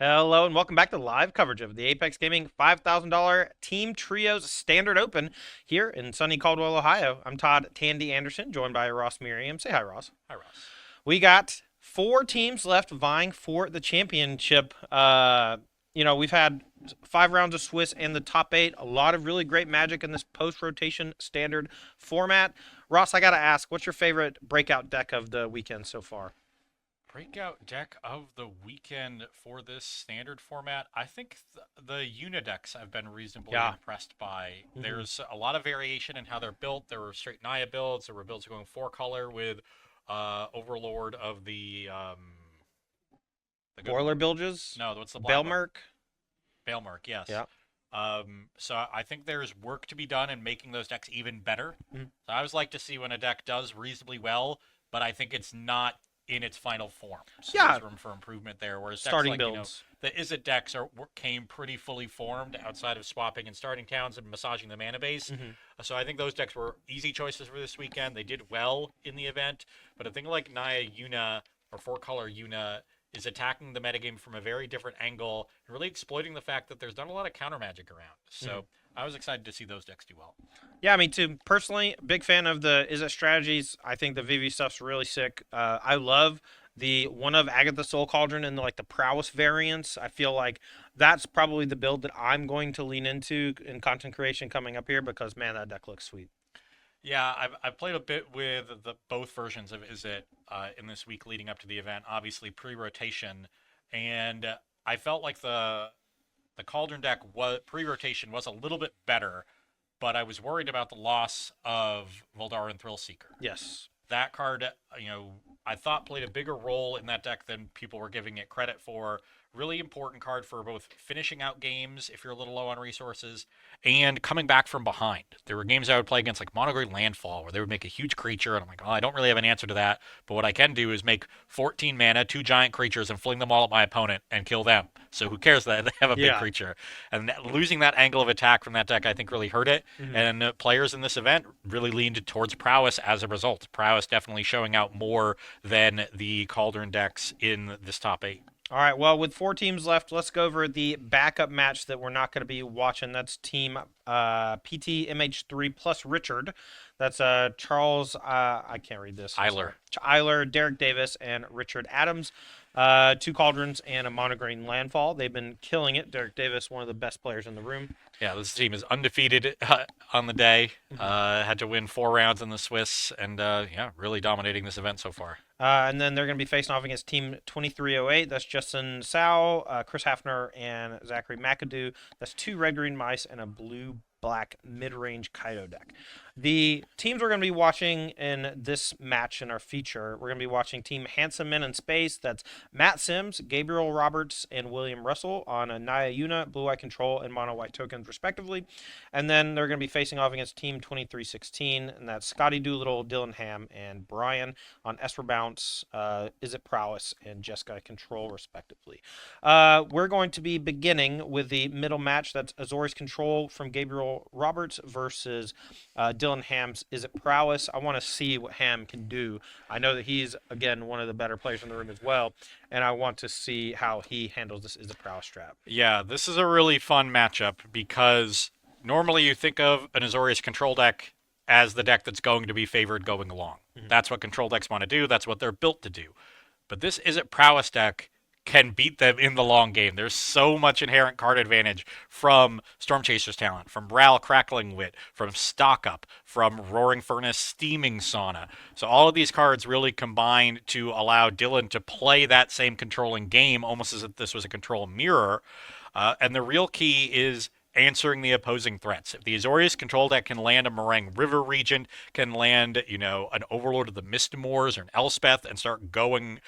Hello and welcome back to live coverage of the Apex Gaming $5,000 Team Trios Standard Open here in sunny Caldwell, Ohio. I'm Todd Tandy Anderson, joined by Ross Merriam. Say hi, Ross. Hi, Ross. We got four teams left vying for the championship. We've had 5 rounds of Swiss and the top 8. A lot of really great magic in this post-rotation standard format. Ross, I got to ask, what's your favorite breakout deck of the weekend so far? Breakout deck of the weekend for this standard format. I think the Unidecks I've been reasonably Yeah. impressed by. Mhm. There's a lot of variation in how they're built. There were straight Naya builds. There were builds going 4-color with Overlord of the good Boiler one. bilges? No, what's the black one? Belmerk? Bailmark, yes. Yeah. So I think there's work to be done in making those decks even better. Mhm. So I always like to see when a deck does reasonably well, but I think it's not in its final form. So Yeah. there's room for improvement there. Whereas decks Starting like, builds. the Izzet decks came pretty fully formed outside of swapping and starting towns and massaging the mana base. Mhm. So I think those decks were easy choices for this weekend. They did well in the event, but a thing like Naya Yuna or 4-color Yuna is attacking the metagame from a very different angle and really exploiting the fact that there's not a lot of counter magic around. So I was excited to see those decks do well. Yeah, me too. Personally, big fan of the Izzet strategies. I think the VV stuff's really sick. I love the one of Agatha Soul Cauldron and the Prowess variants. I feel like that's probably the build that I'm going to lean into in content creation coming up here because man, that deck looks sweet. Yeah, I've played a bit with the both versions of Izzet in this week leading up to the event. Obviously pre-rotation, and I felt like the Cauldron deck was pre-rotation was a little bit better, but I was worried about the loss of Voldaren Thrillseeker. Yes. That card, I thought played a bigger role in that deck than people were giving it credit for. Really important card for both finishing out games if you're a little low on resources and coming back from behind. There were games I would play against like Monogreen Landfall where they would make a huge creature and I'm like, oh, I don't really have an answer to that. But what I can do is make 14 mana, 2 giant creatures and fling them all at my opponent and kill them. So who cares that they have a big Yeah. creature? And losing that angle of attack from that deck, I think, really hurt it. Mhm. And players in this event really leaned towards Prowess as a result. Prowess definitely showing out more than the Cauldron decks in this top 8. All right, well, with 4 teams left, let's go over the backup match that we're not going to be watching. That's team PT MH3 plus Richard. That's Charles, I can't read this. Eiler. Eiler, Derek Davis, and Richard Adams. 2 Cauldrons and a Monogreen Landfall. They've been killing it. Derek Davis, one of the best players in the room. Yeah, this team is undefeated on the day. Had to win 4 rounds in the Swiss, and yeah, really dominating this event so far. And then they're going to be facing off against Team 2308. That's Justin Sow, Chris Hafner, and Zachary McAdoo. That's 2 red-green mice and a blue-black mid-range Kaido deck. The teams we're going to be watching in this match in our feature, we're going to be watching Team Handsome Men in Space. That's Matt Sims, Gabriel Roberts, and William Russell on a Naya Yuna, Blue Eye Control, and Mono White tokens, respectively. And then they're going to be facing off against Team 2316, and that's Scotty Doolittle, Dylan Ham, and Brian on Esper Bounce, Izzet Prowess, and Jeskai Control, respectively. We're going to be beginning with the middle match. That's Azorius Control from Gabriel Roberts versus Dylan Ham's Izzet Prowess. I want to see what Ham can do. I know that he's, again, one of the better players in the room as well, and I want to see how he handles this Izzet Prowess trap. Yeah, this is a really fun matchup because normally you think of an Azorius control deck as the deck that's going to be favored going along. That's what control decks want to do. That's what they're built to do. But this Izzet Prowess deck can beat them in the long game. There's so much inherent card advantage from Storm Chaser's talent, from Ral Crackling Wit, from Stock Up, from Roaring Furnace Steaming Sauna. So all of these cards really combine to allow Dylan to play that same controlling game almost as if this was a control mirror. And the real key is answering the opposing threats. If the Azorius control deck can land a Meringue River Regent, can land, an Overlord of the Mistmoors or an Elspeth and start going,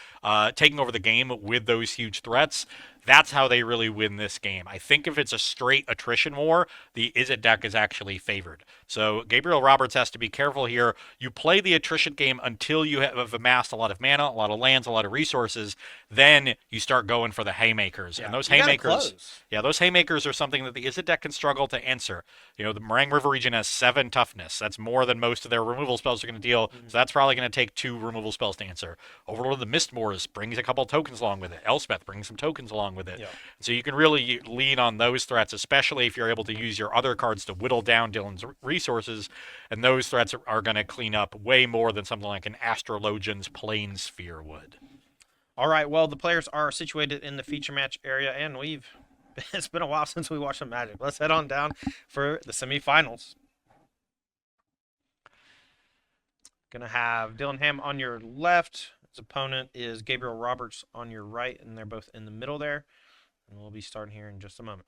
taking over the game with those huge threats, that's how they really win this game. I think if it's a straight attrition war, the Izzet deck is actually favored. So Gabriel Roberts has to be careful here. You play the attrition game until you have amassed a lot of mana, a lot of lands, a lot of resources. Then you start going for the haymakers. Yeah. And those You gotta haymakers, close. yeah, those haymakers are something that the Izzet deck can struggle to answer. The Meringue River region has 7 toughness. That's more than most of their removal spells are going to deal. So that's probably going to take 2 removal spells to answer. Overlord of the Mistmoors brings a couple tokens along with it. Elspeth brings some tokens along along with it. Yep. So you can really lean on those threats, especially if you're able to use your other cards to whittle down Dylan's resources, and those threats are going to clean up way more than something like an Astrologian's Plane Sphere would. All right, well, the players are situated in the feature match area, and it's been a while since we watched some Magic. Let's head on down for the semifinals. Gonna have Dylan Ham on your left. His opponent is Gabriel Roberts on your right, and they're both in the middle there. And we'll be starting here in just a moment.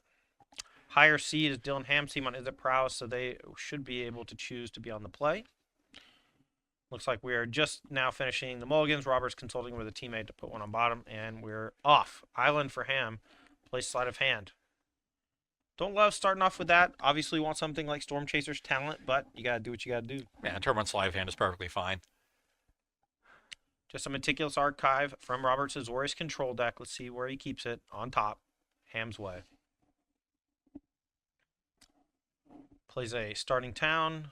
Higher seed is Dylan Ham's team on Izzet Prowess, so they should be able to choose to be on the play. Looks like we are just now finishing the mulligans. Robert's consulting with a teammate to put one on bottom, and we're off. Island for Ham. Play sleight of hand. Don't love starting off with that. Obviously, want something like Storm Chaser's talent, but you got to do what you got to do. Yeah, turn one sleight of hand is perfectly fine. Just a meticulous archive from Robert's Azorius control deck. Let's see where he keeps it. On top. Ham's way. Plays a starting town.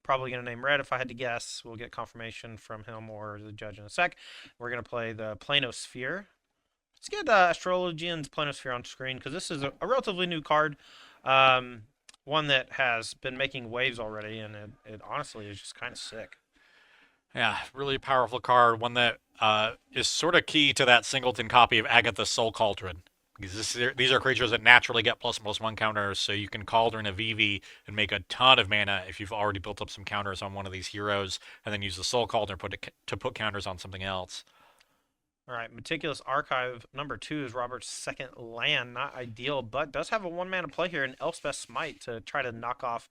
Probably going to name red if I had to guess. We'll get confirmation from him or the judge in a sec. We're going to play the Planosphere. Let's get Astrologian's Planosphere on screen because this is a relatively new card. One that has been making waves already, and it honestly is just kind of sick. Yeah, really powerful card. One that is sort of key to that singleton copy of Agatha's Soul Cauldron. Because these are creatures that naturally get ++1 counters, so you can Cauldron a VV and make a ton of mana if you've already built up some counters on one of these heroes, and then use the Soul Cauldron to put counters on something else. All right, Meticulous Archive number 2 is Robert's second land. Not ideal, but does have a 1-mana play here in Elspeth's Smite to try to knock off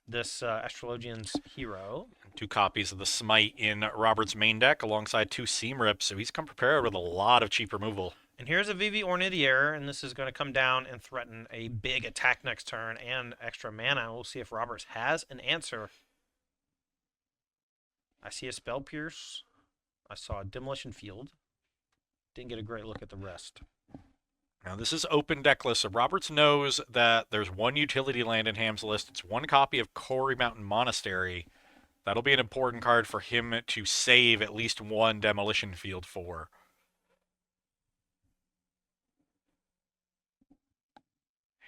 this Astrologian's hero. 2 copies of the Smite in Robert's main deck alongside 2 Seam Rips, so he's come prepared with a lot of cheap removal. And here's a VV Ornithier, and this is going to come down and threaten a big attack next turn and extra mana. We'll see if Roberts has an answer. I see a Spell Pierce. I saw a Demolition Field. Didn't get a great look at the rest. Now, this is open deck list, so Roberts knows that there's 1 utility land in Ham's list. It's 1 copy of Quarry Mountain Monastery. That'll be an important card for him to save at least 1 Demolition Field for.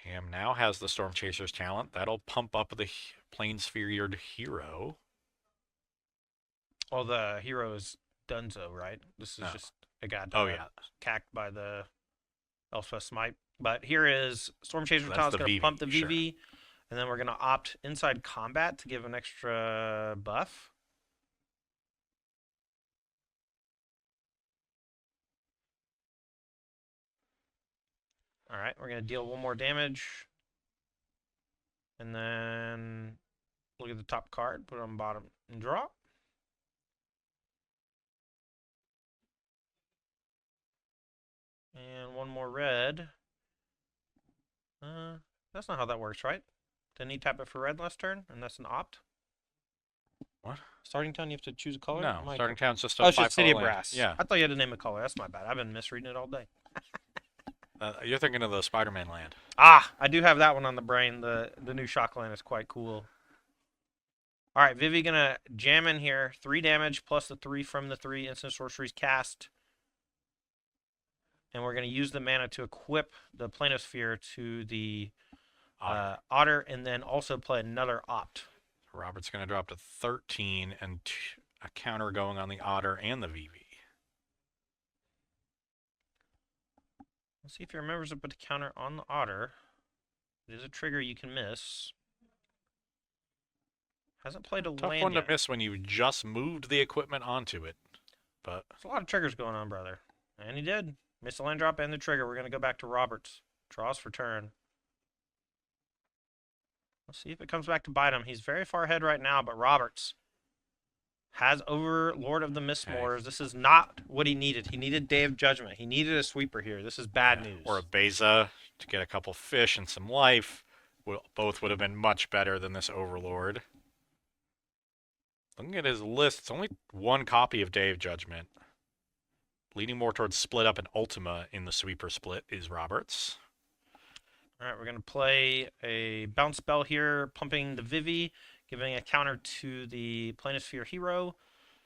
Ham now has the Storm Chaser's talent. That'll pump up the Planespheried hero. Well, the hero is Dunzo, right? This is just a guy cacked by the Elspeth Smite. But here is Storm Chaser's talent. It's going to pump the VV. Sure. And then we're going to opt inside combat to give an extra buff. All right, we're going to deal 1 more damage. And then look at the top card, put it on bottom, and draw. And 1 more red. That's not how that works, right? Didn't he tap it for red last turn? And that's an opt? What? Starting town, you have to choose a color? No, starting town's just a 5 it's just City of land. Brass. Yeah. I thought you had to name a color. That's my bad. I've been misreading it all day. You're thinking of the Spider-Man land. Ah, I do have that one on the brain. The new shock land is quite cool. All right, Vivi gonna jam in here. 3 damage plus the 3 from the 3 instant sorceries cast. And we're gonna use the mana to equip the Planosphere to the Otter, and then also play another opt. Robert's gonna drop to 13 and a counter going on the Otter and the VV. Let's see if he remembers to put the counter on the Otter. It is a trigger you can miss. Hasn't played a Tough land one yet. to miss when you just moved the equipment onto it. But there's a lot of triggers going on, brother. And he did. Missed the land drop and the trigger. We're going to go back to Roberts. Draws for turn. Let's see if it comes back to bite him. He's very far ahead right now, but Roberts has Overlord of the Mistmoors. This is not what he needed. He needed Day of Judgment. He needed a sweeper here. This is bad news. Or a Beza to get a couple fish and some life. Both would have been much better than this Overlord. Looking at his list, it's only 1 copy of Day of Judgment. Leaning more towards Split Up and Ultima in the sweeper split is Roberts. All right, we're going to play a bounce spell here, pumping the Vivi, giving a counter to the Planosphere hero.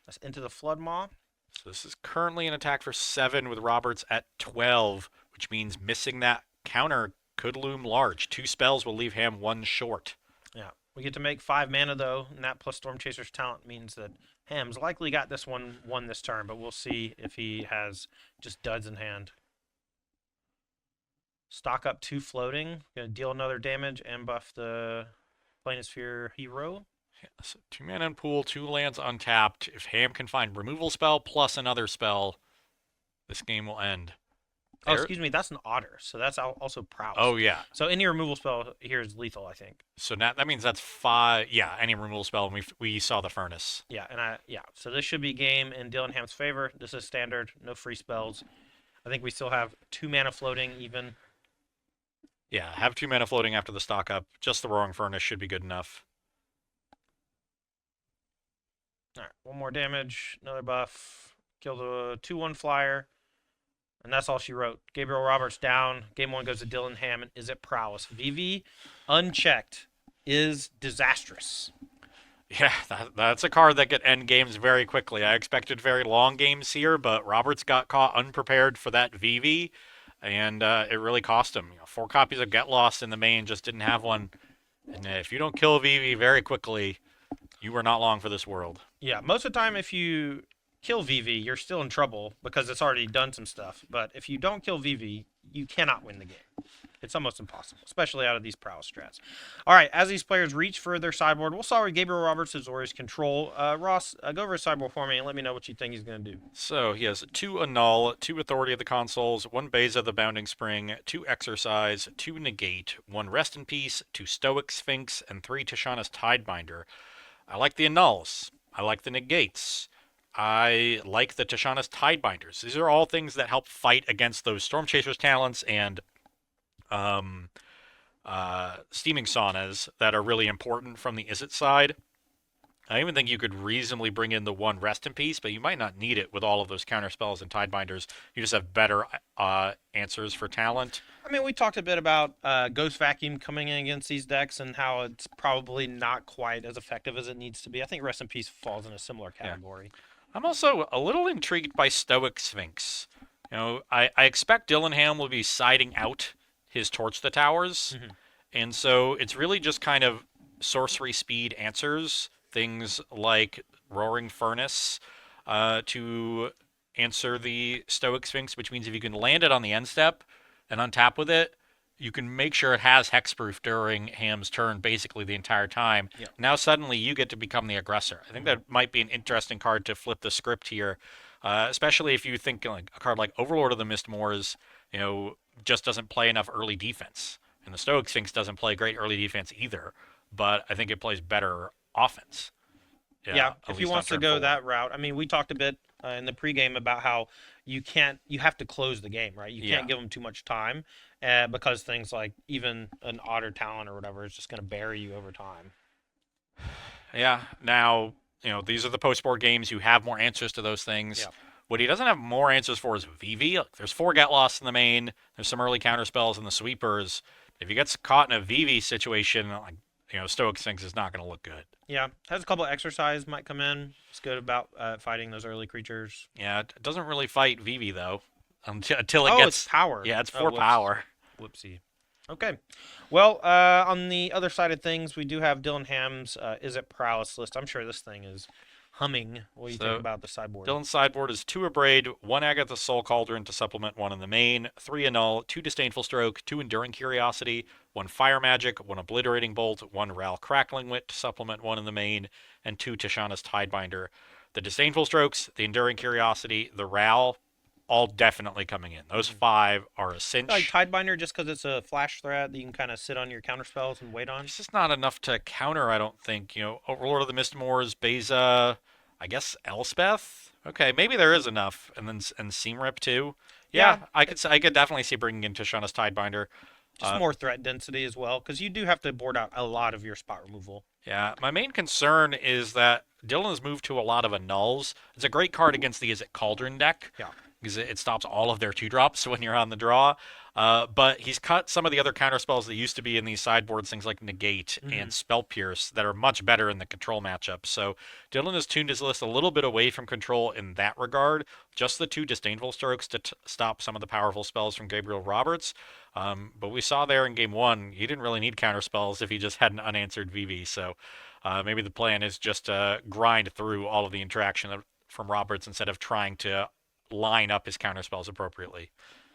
That's into the Flood Maw. So this is currently an attack for 7 with Roberts at 12, which means missing that counter could loom large. 2 spells will leave Ham 1 short. Yeah. We get to make 5 mana, though, and that plus Storm Chaser's talent means that Ham's likely got this one won this turn, but we'll see if he has just duds in hand. Stock up 2 floating. Going to deal another damage and buff the Planisphere hero. Yes, 2 mana in pool, 2 lands untapped. If Ham can find removal spell plus another spell, this game will end. Oh, excuse me, that's an otter, so that's also Prowess. Oh, yeah. So any removal spell here is lethal, I think. So that means that's 5. Yeah, any removal spell, and we saw the furnace. Yeah, so this should be game in Dylan Ham's favor. This is standard, no free spells. I think we still have 2 mana floating even. Yeah, have 2 mana floating after the stock up. Just the Roaring Furnace should be good enough. All right, 1 more damage, another buff. Kill the 2/1 flyer. And that's all she wrote. Gabriel Roberts down. Game 1 goes to Dylan Ham and Izzet Prowess. VV, unchecked, is disastrous. Yeah, that's a card that could end games very quickly. I expected very long games here, but Roberts got caught unprepared for that VV, and it really cost him. 4 copies of Get Lost in the main, just didn't have one. And if you don't kill VV very quickly, you are not long for this world. Yeah, most of the time if you kill VV, you're still in trouble because it's already done some stuff. But if you don't kill VV, you cannot win the game. It's almost impossible, especially out of these Prowess strats. All right, as these players reach for their sideboard, we'll start with Gabriel Roberts' Azorius control. Ross, go over his sideboard for me and let me know what you think he's going to do. So he has 2 Annul, 2 Authority of the Consoles, 1 Beza the Bounding Spring, 2 Exercise, 2 Negate, 1 Rest in Peace, 2 Stoic Sphinx, and 3 Tishana's Tidebinder. I like the Annuls. I like the Negates. I like the Tishana's Tidebinders. These are all things that help fight against those Storm Chasers talents and Steaming Saunas that are really important from the Izzet side. I even think you could reasonably bring in the 1 Rest in Peace, but you might not need it with all of those counter spells and Tidebinders. You just have better answers for talent. I mean, we talked a bit about Ghost Vacuum coming in against these decks and how it's probably not quite as effective as it needs to be. I think Rest in Peace falls in a similar category. Yeah. I'm also a little intrigued by Stoic Sphinx. I expect Dylan Ham will be siding out his Torch the Towers, and so it's really just kind of sorcery speed answers, things like Roaring Furnace to answer the Stoic Sphinx, which means if you can land it on the end step and untap with it, you can make sure it has hexproof during Ham's turn basically the entire time. Yep. Now suddenly you get to become the aggressor. I think that might be an interesting card to flip the script here, especially if you think like a card like Overlord of the Mistmoors, just doesn't play enough early defense. And the Stoic Sphinx doesn't play great early defense either, but I think it plays better offense. Yeah, if he wants to go that route. I mean, we talked a bit in the pregame about how you have to close the game, right? You can't give them too much time because things like even an Otter Talent or whatever is just going to bury you over time. Yeah, now, these are the post-board games. You have more answers to those things. Yeah. What he doesn't have more answers for is VV. There's 4 Get Lost in the main. There's some early counter spells in the sweepers. If he gets caught in a VV situation, Stoic Sphinx is not going to look good. Yeah, has a couple of Exercise might come in. It's good about fighting those early creatures. Yeah, it doesn't really fight VV, though, until it gets... gets... it's power. Yeah, it's 4 power. Whoopsie. Okay. Well, on the other side of things, we do have Dylan Ham's Izzet Prowess list. I'm sure this thing is humming. What do you think about the sideboard? Dylan's sideboard is 2 Abrade, 1 Agatha Soul Cauldron to supplement 1 in the main, 3 Annul, 2 Disdainful Stroke, 2 Enduring Curiosity, 1 Fire Magic, 1 Obliterating Bolt, 1 Ral Crackling Wit to supplement 1 in the main, and 2 Tishana's Tidebinder. The Disdainful Strokes, the Enduring Curiosity, the Ral, all definitely coming in. Those 5 are a cinch. Like Tidebinder just because it's a flash threat that you can kind of sit on your counter spells and wait on? It's just not enough to counter, I don't think. Overlord of the Mistmoors, Beza, I guess Elspeth. Okay, maybe there is enough, and Seamrip too. Yeah, I could definitely see bringing in Tishana's Tidebinder. Just more threat density as well, because you do have to board out a lot of your spot removal. Yeah, my main concern is that Dylan has moved to a lot of Annuls. It's a great card against the Izzet Cauldron deck. Yeah. because it stops all of their 2-drops when you're on the draw. But he's cut some of the other counter spells that used to be in these sideboards, things like Negate and Spell Pierce, that are much better in the control matchup. So Dylan has tuned his list a little bit away from control in that regard. Just the 2 Disdainful Strokes to stop some of the powerful spells from Gabriel Roberts. But we saw there in game 1, he didn't really need counter spells if he just had an unanswered VV. So maybe the plan is just to grind through all of the interaction from Roberts instead of trying to line up his counter spells appropriately.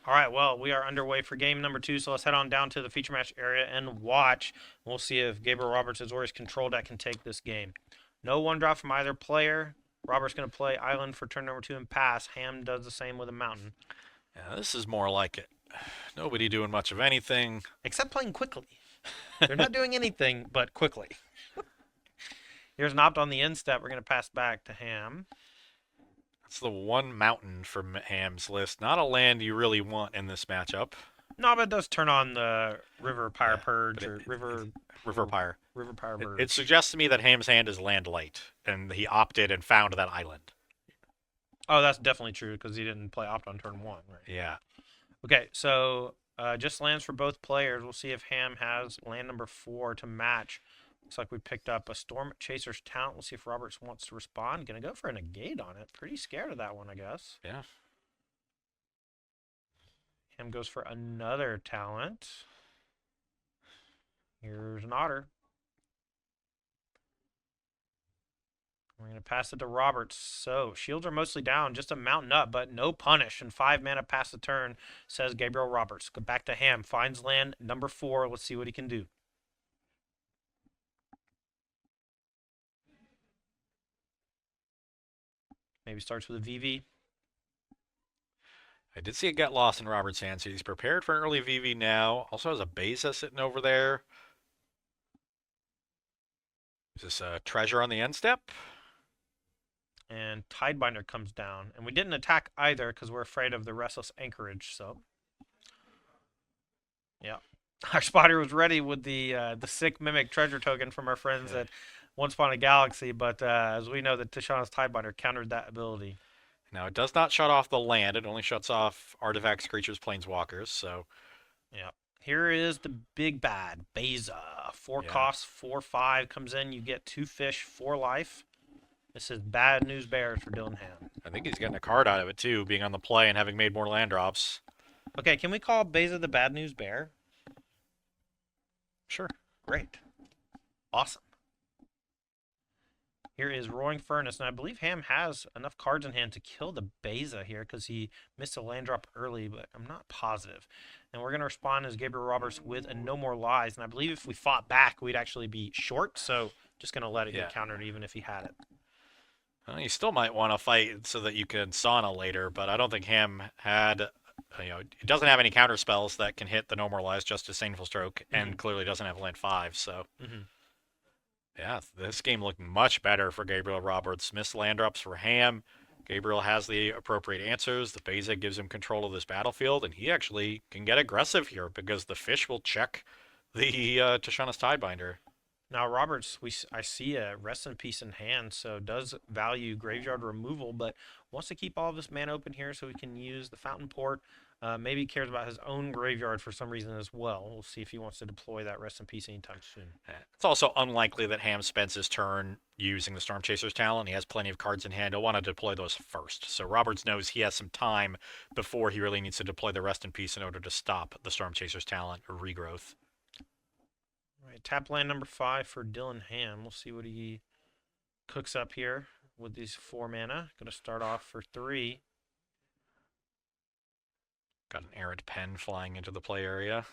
All right, well, we are underway for game number 2, so let's head on down to the feature match area and watch. We'll see if Gabriel Roberts' Azorius control deck can take this game. No 1-drop from either player. Roberts going to play Island for turn number 2 and pass. Ham does the same with a Mountain. Yeah, this is more like it. Nobody doing much of anything. Except playing quickly. They're not doing anything but quickly. Here's an opt on the end step. We're going to pass back to Ham. That's the 1 mountain from Ham's list. Not a land you really want in this matchup. No, but it does turn on the River Pyre Purge or River Pyre. River Pyre Purge. It suggests to me that Ham's hand is land light, and he opted and found that island. Oh, that's definitely true because he didn't play opt on turn 1, right? Yeah. Okay, so just lands for both players. We'll see if Ham has land number 4 to match. Looks like we picked up a Storm Chaser's Talent. We'll see if Roberts wants to respond. Gonna go for a negate on it. Pretty scared of that one, I guess. Yeah. Ham goes for another talent. Here's an Otter. We're going to pass it to Roberts. So, shields are mostly down, just a mountain up, but no punish. And 5 mana past the turn, says Gabriel Roberts. Go back to Ham. Finds land number 4. Let's see what he can do. Maybe starts with a VV. I did see it get lost in Robert's hand, so he's prepared for an early VV now. Also has a Beza sitting over there. Is this a treasure on the end step? And Tidebinder comes down. And we didn't attack either because we're afraid of the Restless Anchorage. So, yeah. Our spotter was ready with the sick Mimic treasure token from our friends at Once Upon a Galaxy. But as we know, the Tishana's Tidebinder countered that ability. Now, it does not shut off the land. It only shuts off artifacts, creatures, planeswalkers. So, yeah. Here is the big bad, Beza. 4 costs, 4/5 comes in. You get 2 fish, 4 life. This is bad news bears for Dylan Ham. I think he's getting a card out of it, too, being on the play and having made more land drops. Okay, can we call Beza the bad news bear? Sure. Great. Awesome. Here is Roaring Furnace, and I believe Ham has enough cards in hand to kill the Beza here because he missed a land drop early, but I'm not positive. And we're going to respond as Gabriel Roberts with a No More Lies, and I believe if we fought back, we'd actually be short, so just going to let it get countered even if he had it. Well, you still might want to fight so that you can sauna later, but I don't think Ham had... it doesn't have any counter spells that can hit the No More Lies, just Disdainful Stroke, and clearly doesn't have land 5, so... Yeah, this game looked much better for Gabriel Roberts. Missed land drops for Ham. Gabriel has the appropriate answers. The Beza gives him control of this battlefield, and he actually can get aggressive here because the fish will check the Tishana's Tidebinder. Now, Roberts, I see a Rest in Peace in hand, so does value graveyard removal, but wants to keep all of this mana open here so he can use the Fountain Port. Maybe cares about his own graveyard for some reason as well. We'll see if he wants to deploy that Rest in Peace anytime soon. It's also unlikely that Ham spends his turn using the Storm Chaser's Talent. He has plenty of cards in hand. He'll want to deploy those first. So Roberts knows he has some time before he really needs to deploy the Rest in Peace in order to stop the Storm Chaser's Talent or regrowth. All right, tap land number 5 for Dylan Ham. We'll see what he cooks up here with these 4 mana. Going to start off for 3. Got an errant pen flying into the play area.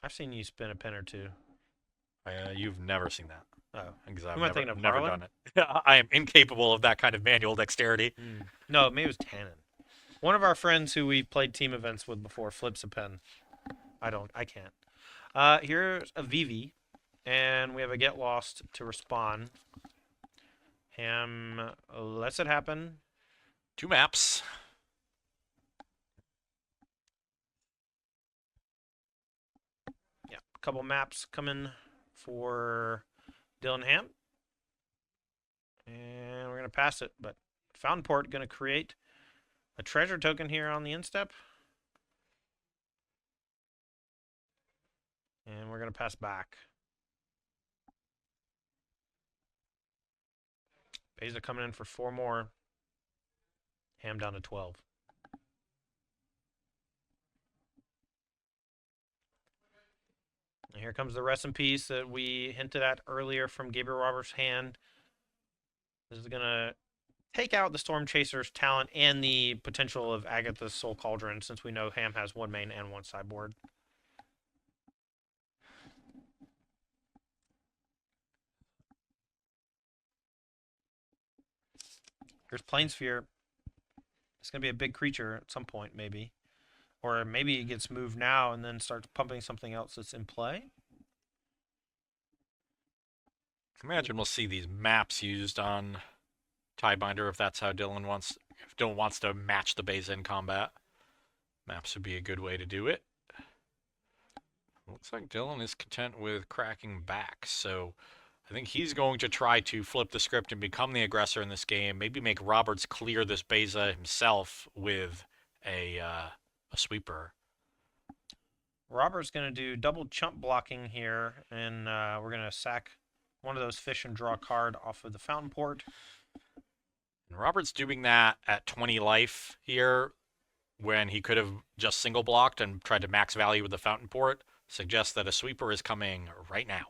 I've seen you spin a pen or 2. You've never seen that. Oh. Because I've Am I thinking of never Harlan? done it. I am incapable of that kind of manual dexterity. No, maybe it was Tannen. One of our friends who we played team events with before flips a pen. I can't. Here's a VV, and we have a Get Lost to respond. Ham lets it happen. 2 maps. Yeah, a couple maps coming for Dylan Ham. And we're going to pass it, but Fountain Port going to create A treasure token here on the instep. And we're going to pass back. Beza coming in for 4 more. Ham down to 12. And here comes the rest in peace that we hinted at earlier from Gabriel Roberts' hand. This is going to take out the Storm Chaser's talent and the potential of Agatha's Soul Cauldron, since we know Ham has 1 main and 1 sideboard. Here's Planessphere. It's going to be a big creature at some point, maybe. Or maybe it gets moved now and then starts pumping something else that's in play. Imagine we'll see these maps used on Tiebinder if that's how Dylan wants. If Dylan wants to match the base in combat, maps would be a good way to do it. Looks like Dylan is content with cracking back, so I think he's going to try to flip the script and become the aggressor in this game. Maybe make Roberts clear this Beza himself with a sweeper. Robert's going to do double chump blocking here, and we're going to sack one of those fish and draw a card off of the Fountain Port. And Robert's doing that at 20 life here when he could have just single blocked and tried to max value with the Fountain Port. Suggests that a sweeper is coming right now.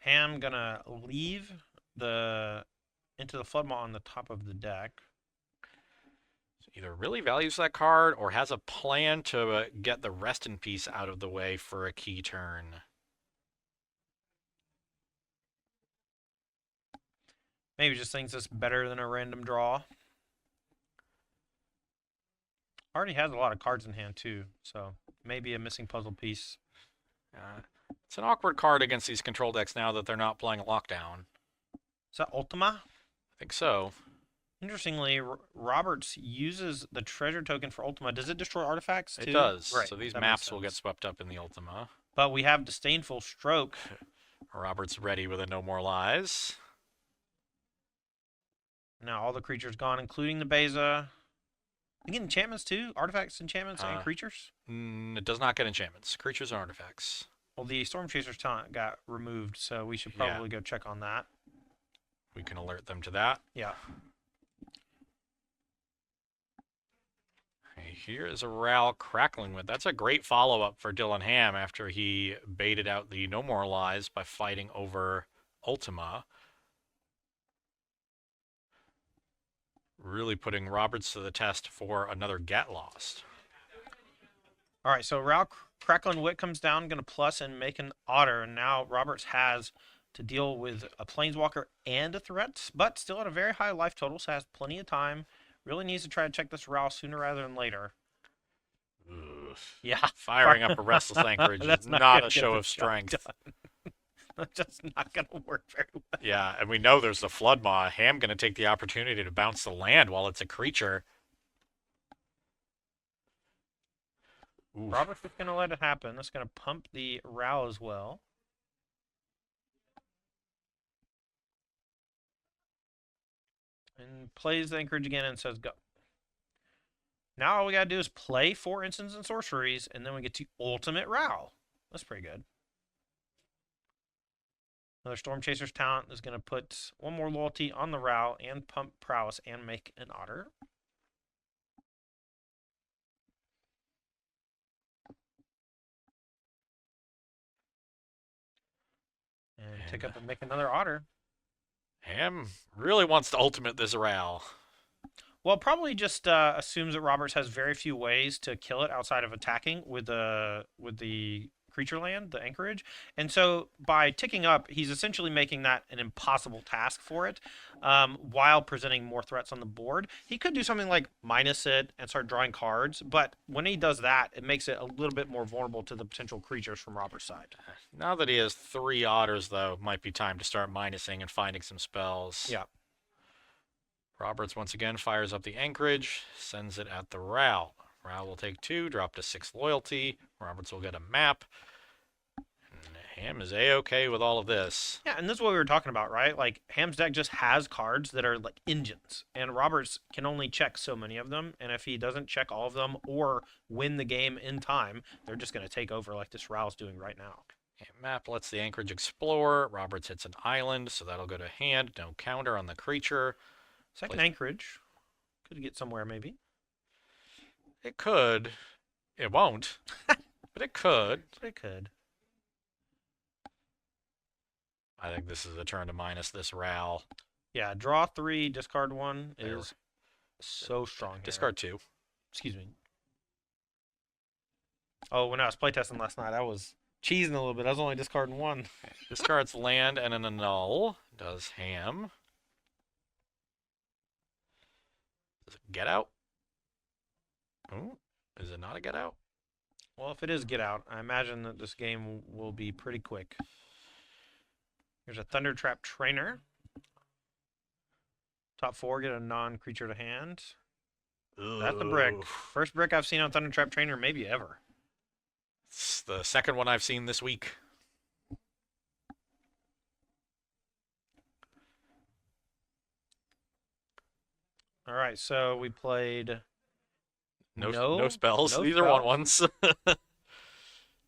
Ham gonna leave into the Floodmaw on the top of the deck. So either really values that card or has a plan to get the Rest in Peace out of the way for a key turn. Maybe just thinks it's better than a random draw. Already has a lot of cards in hand too, so maybe a missing puzzle piece. It's an awkward card against these control decks now that they're not playing Lockdown. Is that Ultima? I think so. Interestingly, Roberts uses the treasure token for Ultima. Does it destroy artifacts too? It does. Right. So these maps will get swept up in the Ultima. But we have Disdainful Stroke. Roberts ready with a No More Lies. Now all the creatures gone, including the Beza. You get enchantments too? Artifacts, enchantments, and creatures? It does not get enchantments. Creatures and artifacts. Well, the Storm Chaser's talent got removed, so we should probably go check on that. We can alert them to that. Yeah. Okay, here is a Ral crackling with. That's a great follow-up for Dylan Ham after he baited out the No More Lies by fighting over Ultima. Really putting Roberts to the test for another Get Lost. All right, so Ral Crackling Wit comes down, going to plus and make an Otter, and now Roberts has to deal with a Planeswalker and a threat, but still at a very high life total, so has plenty of time. Really needs to try to check this Ral sooner rather than later. Ugh. Yeah. Firing up a Restless Anchorage is not a show of strength. That's just not going to work very well. Yeah, and we know there's the Floodmaw. Ham going to take the opportunity to bounce the land while it's a creature. Oof. Robert's just going to let it happen. That's going to pump the Ral as well. And plays the Anchorage again and says go. Now all we got to do is play 4 instants and sorceries, and then we get to Ultimate Ral. That's pretty good. Another Storm Chaser's talent is going to put 1 more loyalty on the Ral and pump Prowess and make an Otter. And take up and make another Otter. Ham really wants to ultimate this Ral. Well, probably just assumes that Roberts has very few ways to kill it outside of attacking with the creature land, the Anchorage. And so by ticking up, he's essentially making that an impossible task for it, while presenting more threats on the board. He could do something like minus it and start drawing cards, but when he does that, it makes it a little bit more vulnerable to the potential creatures from Robert's side. Now that he has 3 Otters, though, might be time to start minusing and finding some spells. Yeah. Roberts once again fires up the Anchorage, sends it at the Ral. Ral will take 2, drop to 6 loyalty. Roberts will get a map. And Ham is A-okay with all of this. Yeah, and this is what we were talking about, right? Like Ham's deck just has cards that are like engines, and Roberts can only check so many of them. And if he doesn't check all of them or win the game in time, they're just going to take over like this Rao's doing right now. Map lets the Anchorage explore. Roberts hits an island, so that'll go to hand. No counter on the creature. Second Anchorage could get somewhere maybe. It could. It won't. But it could. But it could. I think this is a turn to minus this Ral. Yeah, draw 3, discard 1 is so strong here. Discard 2. Excuse me. Oh, when I was playtesting last night, I was cheesing a little bit. I was only discarding 1. Discards land and an annul. Does Ham. Does it get out? Oh, is it not a get out? Well, if it is get out, I imagine that this game will be pretty quick. Here's a Thunder Trap Trainer. Top 4, get a non-creature to hand. That's the brick. First brick I've seen on Thunder Trap Trainer, maybe ever. It's the second one I've seen this week. All right, so we played No spells. no These are 1/1s.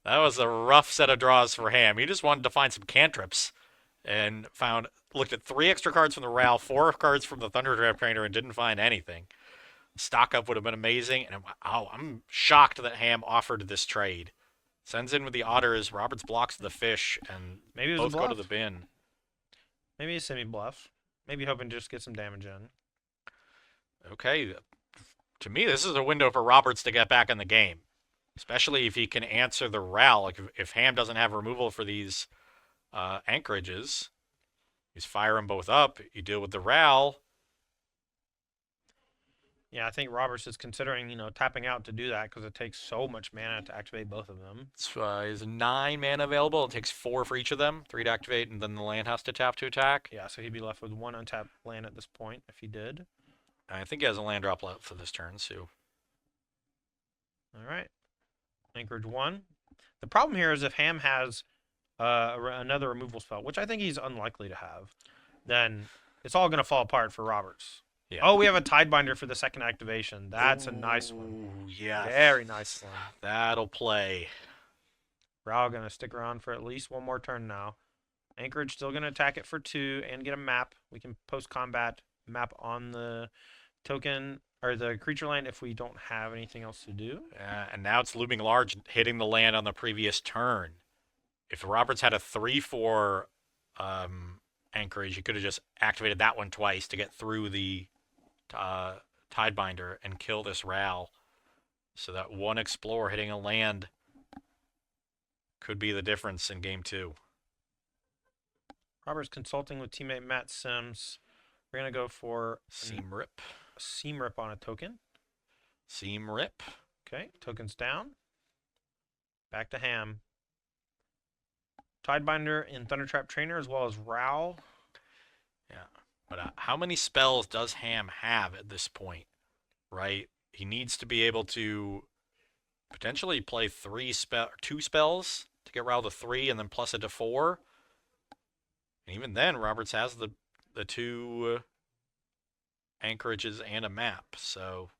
That was a rough set of draws for Ham. He just wanted to find some cantrips and looked at 3 extra cards from the Ral, 4 cards from the Thunder Trap Trainer, and didn't find anything. Stock up would have been amazing, and I'm shocked that Ham offered this trade. Sends in with the Otters, Roberts blocks the fish, and maybe it was both a bluff. go to the bin. Maybe a semi-bluff. Maybe hoping to just get some damage in. Okay, to me, this is a window for Roberts to get back in the game, especially if he can answer the Ral. Like if Ham doesn't have removal for these anchorages, he's firing both up. You deal with the Ral. Yeah, I think Roberts is considering, tapping out to do that because it takes so much mana to activate both of them. Is 9 mana available. It takes 4 for each of them, 3 to activate, and then the land has to tap to attack. Yeah, so he'd be left with 1 untapped land at this point if he did. I think he has a land drop left for this turn, so. All right. Anchorage 1. The problem here is if Ham has another removal spell, which I think he's unlikely to have, then it's all going to fall apart for Roberts. Yeah. Oh, we have a Tidebinder for the second activation. That's a nice one. Yeah. Very nice one. That'll play. Rao going to stick around for at least 1 more turn now. Anchorage still going to attack it for 2 and get a map. We can post-combat map on the token or the creature land if we don't have anything else to do. And now it's looming large, hitting the land on the previous turn. If Roberts had a 3/4 anchorage, you could have just activated that one twice to get through the Tidebinder and kill this Ral. So that 1 Explorer hitting a land could be the difference in game 2. Robert's consulting with teammate Matt Sims. We're going to go for Seam Rip. a Seam Rip on a token. Seam Rip. Okay, token's down. Back to Ham. Tidebinder and Thunder Trap Trainer as well as Rao. Yeah, but how many spells does Ham have at this point, right? He needs to be able to potentially play 2 spells to get Rao to 3 and then plus it to 4. And even then, Roberts has the 2 anchorages and a map. So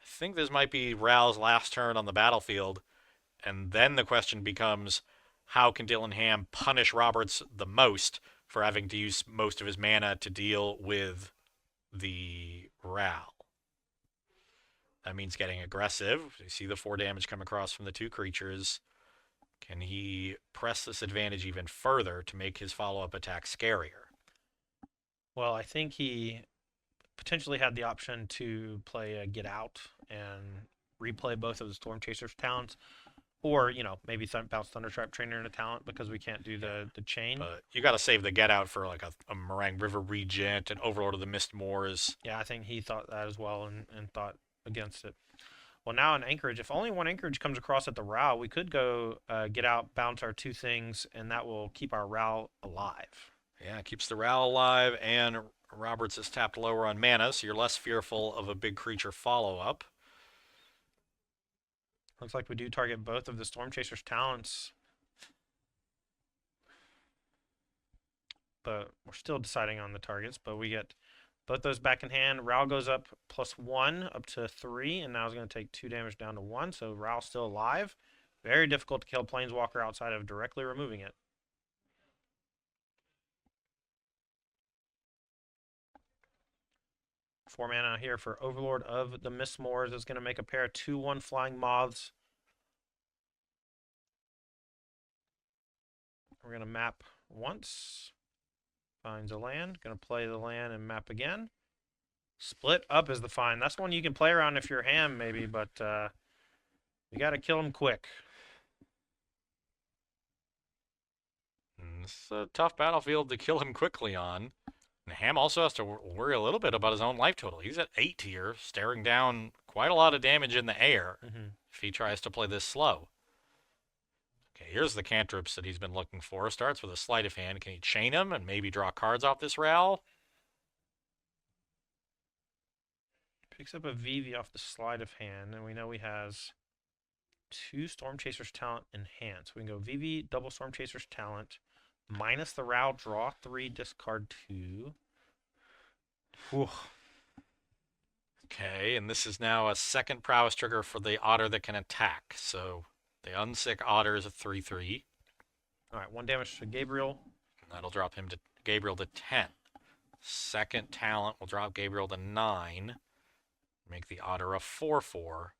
I think this might be Rao's last turn on the battlefield. And then the question becomes, how can Dylan Ham punish Roberts the most for having to use most of his mana to deal with the Ral? That means getting aggressive. You see the 4 damage come across from the 2 creatures. Can he press this advantage even further to make his follow-up attack scarier? Well, I think he potentially had the option to play a Get Out and replay both of the Storm Chaser's talents. Or, maybe bounce Thunder Trap Trainer into talent because we can't do the chain. But you got to save the Get Out for like a Meringue River Regent and Overlord of the Mist Moors. Yeah, I think he thought that as well and thought against it. Well, now an Anchorage. If only 1 Anchorage comes across at the Rao, we could go Get Out, bounce our 2 things, and that will keep our Rao alive. Yeah, it keeps the Ral alive, and Roberts is tapped lower on mana, so you're less fearful of a big creature follow-up. Looks like we do target both of the Storm Chaser's talents. but we're still deciding on the targets. But we get both those back in hand. Ral goes up +1 up to 3, and now is going to take 2 damage down to 1. So Ral's still alive. Very difficult to kill Planeswalker outside of directly removing it. Four mana here for Overlord of the Mistmoors is going to make a pair of 2/1 Flying Moths. We're going to map once. Finds a land. Going to play the land and map again. Split up is the find. That's one you can play around if you're Ham, maybe, but you got to kill him quick. It's a tough battlefield to kill him quickly on. And Ham also has to worry a little bit about his own life total. He's at 8 here, staring down quite a lot of damage in the air if he tries to play this slow. Okay, here's the cantrips that he's been looking for. Starts with a sleight of hand. Can he chain him and maybe draw cards off this Ral? Picks up a VV off the sleight of hand, and we know he has 2 Storm Chasers talent in hand. So we can go VV, double Storm Chasers talent, minus the Ral, draw 3, discard 2. Whew. Okay, and this is now a second prowess trigger for the otter that can attack. So the unsick otter is a 3/3. All right, 1 damage to Gabriel. And that'll drop him to Gabriel to 10. Second talent will drop Gabriel to 9. Make the otter a 4/4.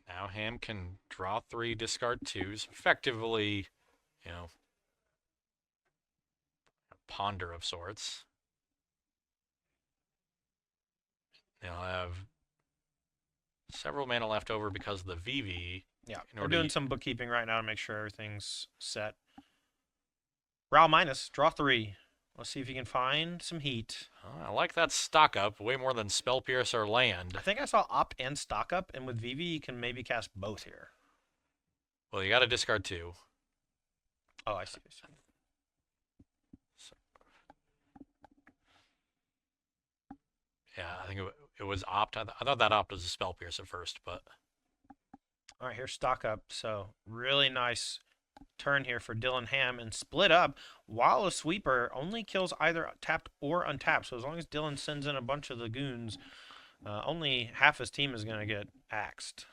Now Ham can draw 3, discard 2s. Effectively, you know, a ponder of sorts. They'll have several mana left over because of the VV. Yeah, we're doing some bookkeeping right now to make sure everything's set. Ral minus, draw 3. Let's see if you can find some heat. Oh, I like that stock up way more than Spell Pierce or land. I think I saw up and stock up, and with VV you can maybe cast both here. Well, you got to discard 2. Oh, I see. Yeah, I think it was opt. I thought that opt was a Spell Pierce at first, but... All right, here's stock up. So really nice turn here for Dylan Ham, and split up while a sweeper only kills either tapped or untapped. So as long as Dylan sends in a bunch of the goons, only half his team is going to get axed.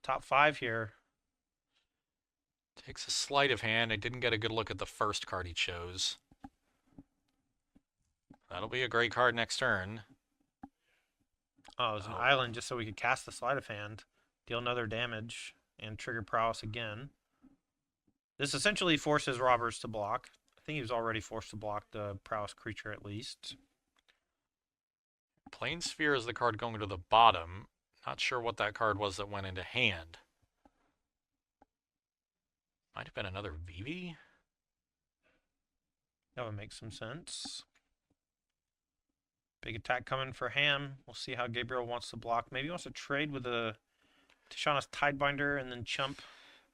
Top 5 here. Takes a sleight of hand. I didn't get a good look at the first card he chose. That'll be a great card next turn. Oh, it was an island just so we could cast the sleight of hand, deal another damage, and trigger Prowess again. This essentially forces Roberts to block. I think he was already forced to block the Prowess creature at least. Planessphere is the card going to the bottom. Not sure what that card was that went into hand. Might have been another VV? That would make some sense. Big attack coming for Ham. We'll see how Gabriel wants to block. Maybe he wants to trade with a Tishana's Tidebinder and then chump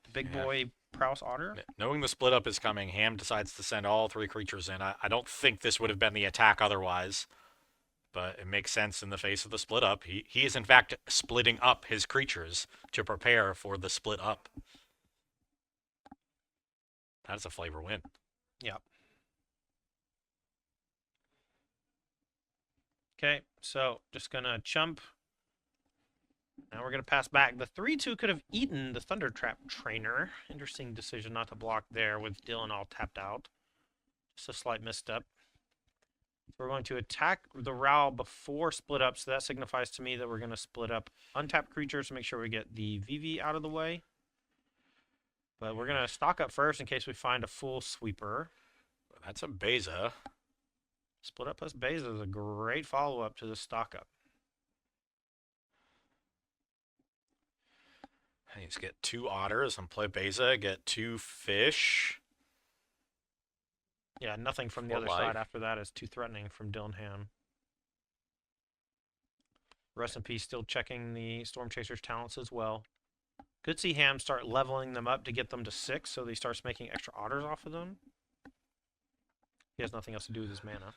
the big boy Prowess Otter. Knowing the split up is coming, Ham decides to send all 3 creatures in. I don't think this would have been the attack otherwise, but it makes sense in the face of the split up. He is in fact splitting up his creatures to prepare for the split up. That's a flavor win. Yep. Okay, so just gonna chump. Now we're gonna pass back. The 3/2 could have eaten the Thunder Trap Trainer. Interesting decision not to block there with Dylan all tapped out. Just a slight misstep. So we're going to attack the Ral before split up, so that signifies to me that we're gonna split up untapped creatures to make sure we get the VV out of the way. But we're gonna stock up first in case we find a full sweeper. That's a Beza. Split up plus Beza is a great follow-up to the stock up. I need to get 2 otters and play Beza, get 2 fish. Yeah, nothing from the other side after that is too threatening from Dylan Ham. Rest in peace, still checking the Storm Chasers talents as well. Good to see Ham start leveling them up to get them to 6, so he starts making extra otters off of them. He has nothing else to do with his mana.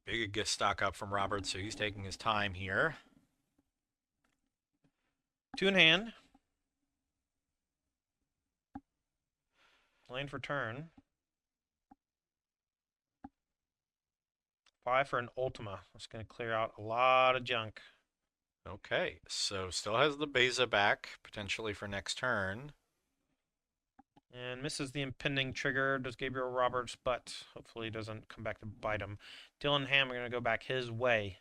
Big stock up from Robert, so he's taking his time here. 2 in hand. Lane for turn. 5 for an Ultima. That's going to clear out a lot of junk. Okay, so still has the Beza back, potentially for next turn. And misses the impending trigger. Does Gabriel Roberts, but hopefully he doesn't come back to bite him. Dylan Ham are going to go back his way.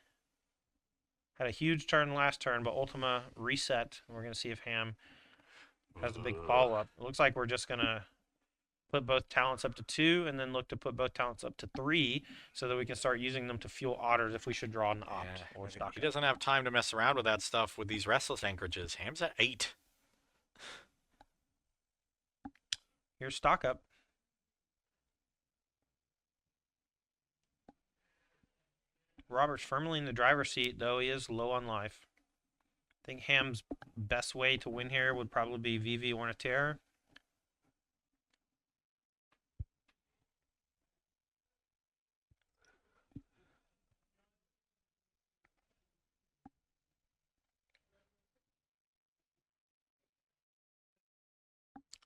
Had a huge turn last turn, but Ultima reset. We're going to see if Ham has a big follow-up. It looks like we're just going to put both talents up to 2 and then look to put both talents up to 3 so that we can start using them to fuel otters if we should draw an opt or stock. He doesn't have time to mess around with that stuff with these restless anchorages. Ham's at 8. Here's stock up. Robert's firmly in the driver's seat, though he is low on life. I think Ham's best way to win here would probably be VV Ornithera.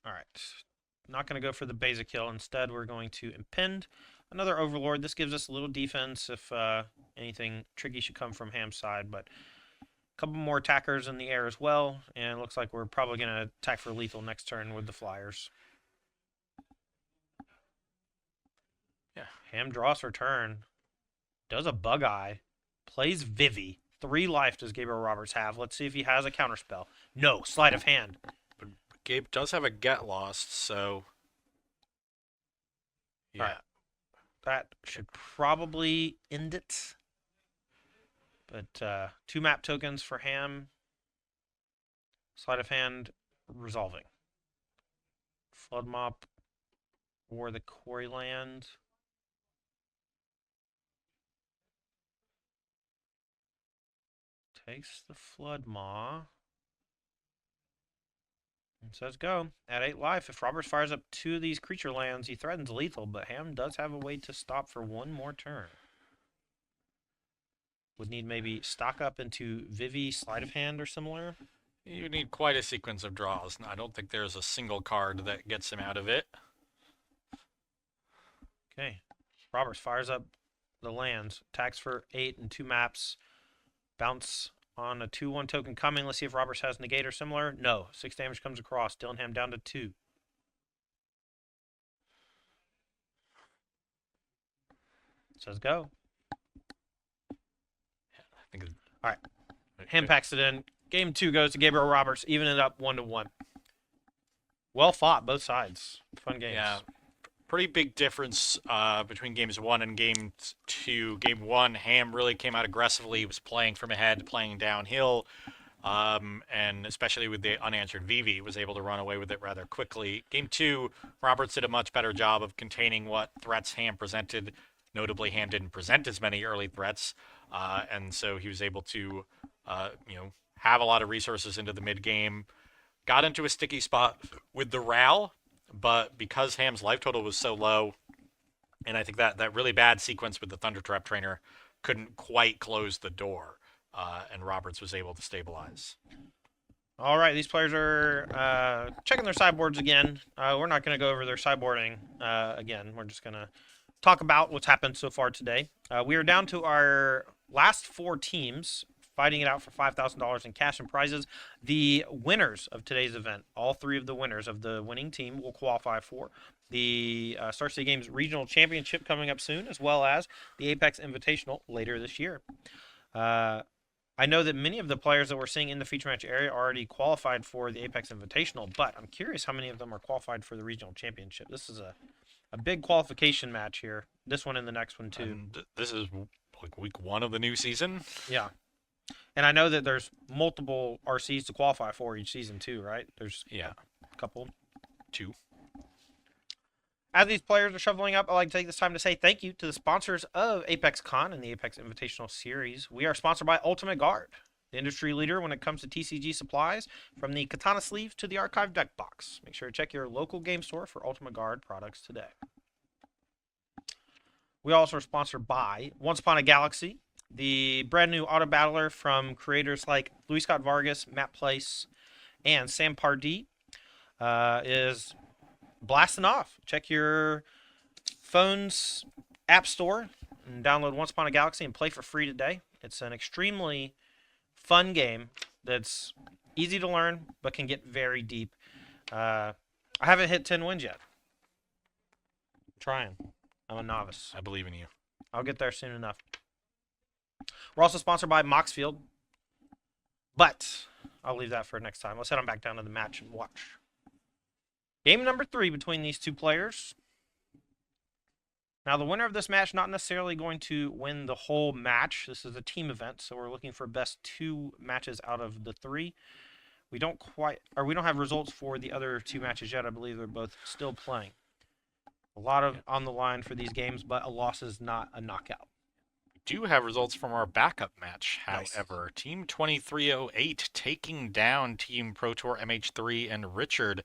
All right. Not going to go for the basic kill. Instead, we're going to impend another Overlord. This gives us a little defense if anything tricky should come from Ham's side, but a couple more attackers in the air as well, and it looks like we're probably going to attack for lethal next turn with the Flyers. Yeah. Ham draws for turn. Does a Bug Eye. Plays Vivi. 3 life does Gabriel Roberts have. Let's see if he has a counterspell. No. Sleight of hand. But Gabe does have a Get Lost, so... Yeah. Right. That should probably end it. But 2 map tokens for Ham. Sleight of hand resolving. Flood Mop or the Quarry Land. Takes the Flood Maw. And says go. At 8 life, if Roberts fires up 2 of these creature lands, he threatens lethal, but Ham does have a way to stop for 1 more turn. Would need maybe stock up into Vivi, Sleight of Hand, or similar. You need quite a sequence of draws. I don't think there's a single card that gets him out of it. Okay. Roberts fires up the lands. Attacks for 8 and 2 maps. Bounce on a 2/1 token coming. Let's see if Roberts has negate or similar. No. 6 damage comes across. Dillingham down to 2. Says go. I think all right. Ham packs it in. Game 2 goes to Gabriel Roberts. Even it up 1-1. Well fought, both sides. Fun games. Yeah. Pretty big difference between games 1 and game 2. Game 1, Ham really came out aggressively. He was playing from ahead, playing downhill, and especially with the unanswered VV, was able to run away with it rather quickly. Game 2, Roberts did a much better job of containing what threats Ham presented. Notably, Ham didn't present as many early threats, and so he was able to, have a lot of resources into the mid game. Got into a sticky spot with the Ral. But because Ham's life total was so low, and I think that really bad sequence with the Thunder Trap Trainer couldn't quite close the door, and Roberts was able to stabilize. All right, these players are checking their sideboards again. We're not going to go over their sideboarding again. We're just going to talk about what's happened so far today. We are down to our last 4 teams, fighting it out for $5,000 in cash and prizes. The winners of today's event, all 3 of the winners of the winning team will qualify for the Star City Games Regional Championship coming up soon, as well as the Apex Invitational later this year. I know that many of the players that we're seeing in the feature match area already qualified for the Apex Invitational, but I'm curious how many of them are qualified for the Regional Championship. This is a big qualification match here. This one and the next one, too. And this is like week 1 of the new season. Yeah. And I know that there's multiple RCs to qualify for each season too, right? There's a couple. 2. As these players are shoveling up, I'd like to take this time to say thank you to the sponsors of Apex Con and the Apex Invitational Series. We are sponsored by Ultimate Guard. the industry leader when it comes to TCG supplies, from the Katana sleeve to the archive deck box. Make sure to check your local game store for Ultimate Guard products today. We also are sponsored by Once Upon a Galaxy, the brand new auto battler from creators like Luis Scott Vargas, Matt Place, and Sam Pardee, is blasting off. Check your phone's app store and download Once Upon a Galaxy and play for free today. It's an extremely fun game that's easy to learn but can get very deep. I haven't hit 10 wins yet. I'm trying. I'm a novice. I believe in you. I'll get there soon enough. We're also sponsored by Moxfield, but I'll leave that for next time. Let's head on back down to the match and watch. Game number 3 between these two players. Now, the winner of this match not necessarily going to win the whole match. This is a team event, so we're looking for best 2 matches out of the 3. We don't have results for the other 2 matches yet. I believe they're both still playing. A lot of on the line for these games, but a loss is not a knockout. Do have results from our backup match, Nice. however. Team 2308 taking down Team Pro Tour MH3 and Richard.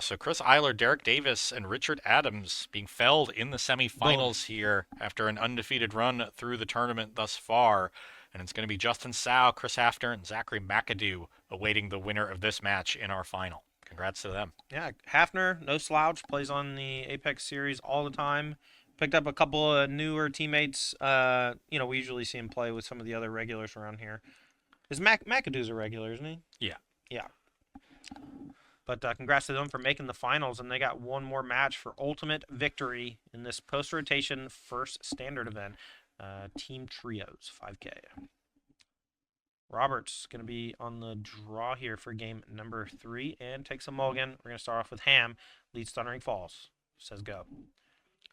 So Chris Eiler, Derek Davis, and Richard Adams being felled in the semifinals here after an undefeated run through the tournament thus far. And it's going to be Justin Sau, Chris Hafner, and Zachary McAdoo awaiting the winner of this match in our final. Congrats to them. Yeah, Hafner, no slouch, plays on the Apex series all the time. Picked up a couple of newer teammates. We usually see him play with some of the other regulars around here. McAdoo's a regular, isn't he? Yeah. Yeah. But congrats to them for making the finals, and they got one more match for ultimate victory in this post-rotation first standard event. Team Trios, 5K. Roberts going to be on the draw here for game number 3 and takes a mulligan. We're going to start off with Ham, leads Thundering Falls. Says go.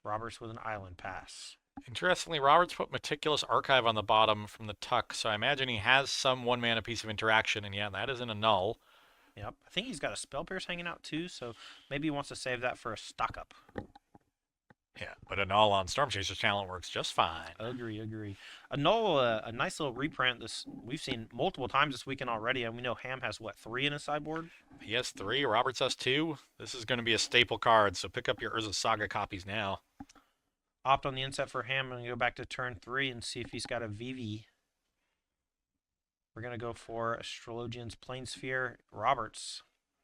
Roberts with an island pass. Interestingly, Roberts put Meticulous Archive on the bottom from the tuck, so I imagine he has some one-mana piece of interaction, and yeah, that is in a null. Yep. I think he's got a Spell Pierce hanging out too, so maybe he wants to save that for a stock up. Yeah, but a null on Storm Chaser's talent works just fine. Agree. A null, a nice little reprint. This we've seen multiple times this weekend already, and we know Ham has, 3 in his sideboard? He has 3, Roberts has 2. This is going to be a staple card, so pick up your Urza Saga copies now. Opt on the inset for Ham and go back to turn 3 and see if he's got a VV. We're going to go for Astrologian's Planessphere. Roberts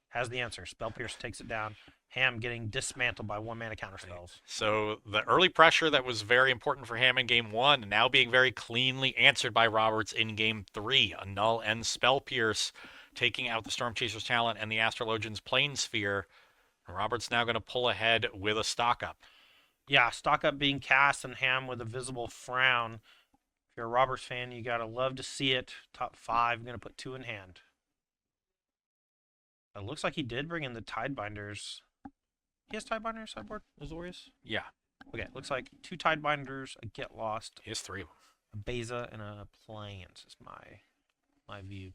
has the answer. Spell Pierce takes it down. Ham getting dismantled by 1-mana counterspells. So the early pressure that was very important for Ham in Game 1 now being very cleanly answered by Roberts in Game 3. A null and Spell Pierce taking out the Storm Chaser's talent and the Astrologian's Planessphere. Roberts now going to pull ahead with a stock up. Yeah, stock up being cast and Ham with a visible frown. If you're a Roberts fan, you gotta love to see it. Top 5, gonna put 2 in hand. It looks like he did bring in the Tidebinders. He has Tidebinders sideboard, Azorius? Yeah. Okay, looks like 2 Tidebinders, a Get Lost, He has 3. a Beza, and a Plains is my view.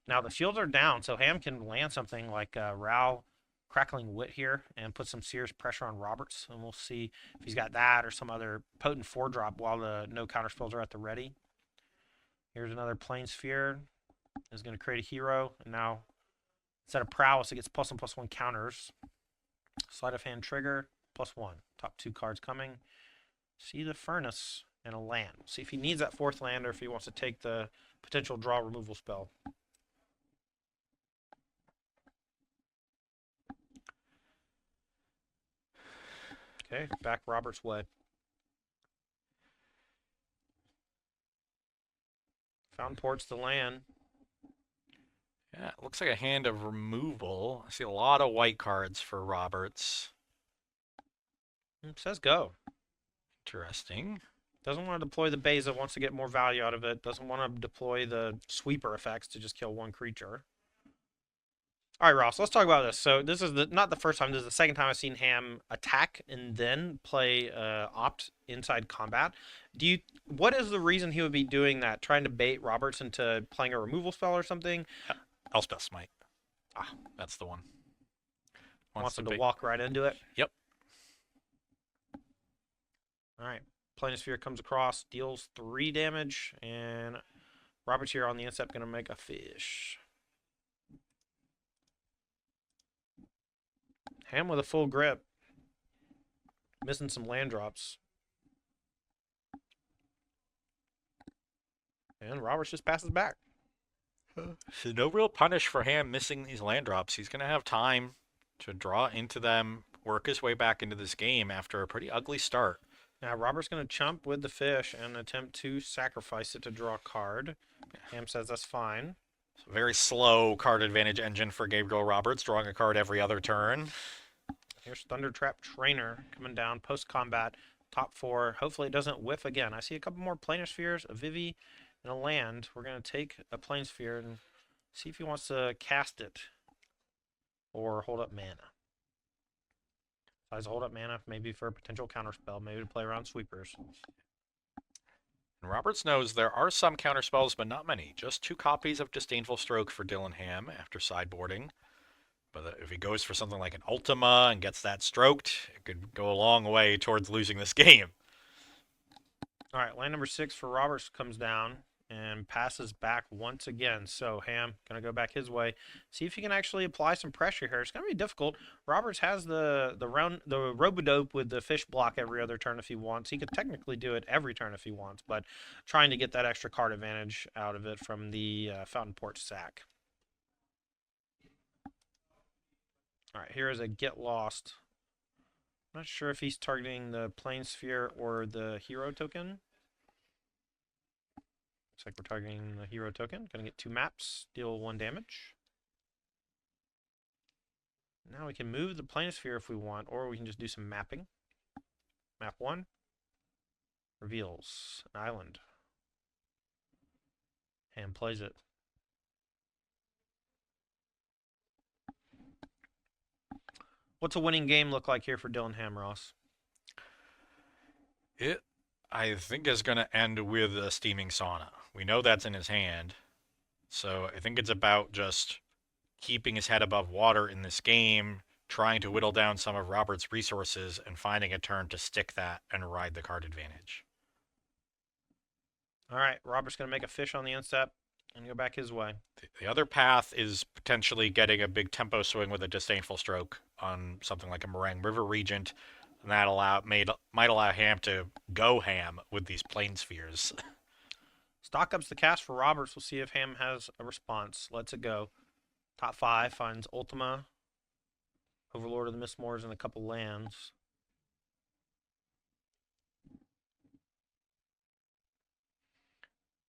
Now the shields are down, so Ham can land something like Rao Crackling Wit here and put some serious pressure on Roberts, and we'll see if he's got that or some other potent 4-drop while the no counter spells are at the ready. Here's another Planessphere. Is going to create a hero, and now instead of Prowess, it gets +1/+1 counters. Sleight of hand trigger, +1. Top 2 cards coming. See the Furnace and a land. We'll see if he needs that 4th land or if he wants to take the potential draw removal spell. Okay, back Robert's way. Found ports the land. Yeah, it looks like a hand of removal. I see a lot of white cards for Roberts. It says go. Interesting. Doesn't want to deploy the Beza, wants to get more value out of it. Doesn't want to deploy the sweeper effects to just kill 1 creature. All right, Ross, let's talk about this. So this is not the first time. This is the second time I've seen Ham attack and then play opt inside combat. What is the reason he would be doing that? Trying to bait Roberts into playing a removal spell or something? Elspeth Smite. That's the one. Wants him to walk right into it? Yep. All right. Planisphere comes across, deals 3 damage, and Robert's here on the instep going to make a fish. Ham with a full grip. Missing some land drops. And Roberts just passes back. So no real punish for Ham missing these land drops. He's going to have time to draw into them, work his way back into this game after a pretty ugly start. Now Robert's going to chump with the fish and attempt to sacrifice it to draw a card. Ham says that's fine. So very slow card advantage engine for Gabriel Roberts, drawing a card every other turn. Here's Thundertrap Trainer coming down post-combat. Top 4. Hopefully it doesn't whiff again. I see a couple more Planispheres, a Vivi, and a land. We're going to take a Planisphere and see if he wants to cast it or hold up mana. Size hold up mana, maybe for a potential counterspell, maybe to play around sweepers. And Roberts knows there are some counterspells, but not many. Just 2 copies of Disdainful Stroke for Dylan Ham after sideboarding. But if he goes for something like an Ultima and gets that stroked, it could go a long way towards losing this game. All right, land number 6 for Roberts comes down and passes back once again. So Ham going to go back his way. See if he can actually apply some pressure here. It's going to be difficult. Roberts has the Robodope with the fish block every other turn if he wants. He could technically do it every turn if he wants, but trying to get that extra card advantage out of it from the Fountain Port sack. All right, here is a Get Lost. I'm not sure if he's targeting the Planisphere or the hero token. Looks like we're targeting the hero token. Gonna get 2 maps, deal 1 damage. Now we can move the Planisphere if we want, or we can just do some mapping. Map 1 reveals an island. Ham plays it. What's a winning game look like here for Dylan Ham, Ross? It, I think, is going to end with a Steaming Sauna. We know that's in his hand. So I think it's about just keeping his head above water in this game, trying to whittle down some of Robert's resources, and finding a turn to stick that and ride the card advantage. All right, Robert's going to make a fish on the instep and go back his way. The other path is potentially getting a big tempo swing with a Disdainful Stroke on something like a Meringue River Regent, and that might allow Ham to go ham with these Planispheres. Stock up's the cast for Roberts. We'll see if Ham has a response. Lets it go. Top 5 finds Ultima, Overlord of the Mistmoors, and a couple lands.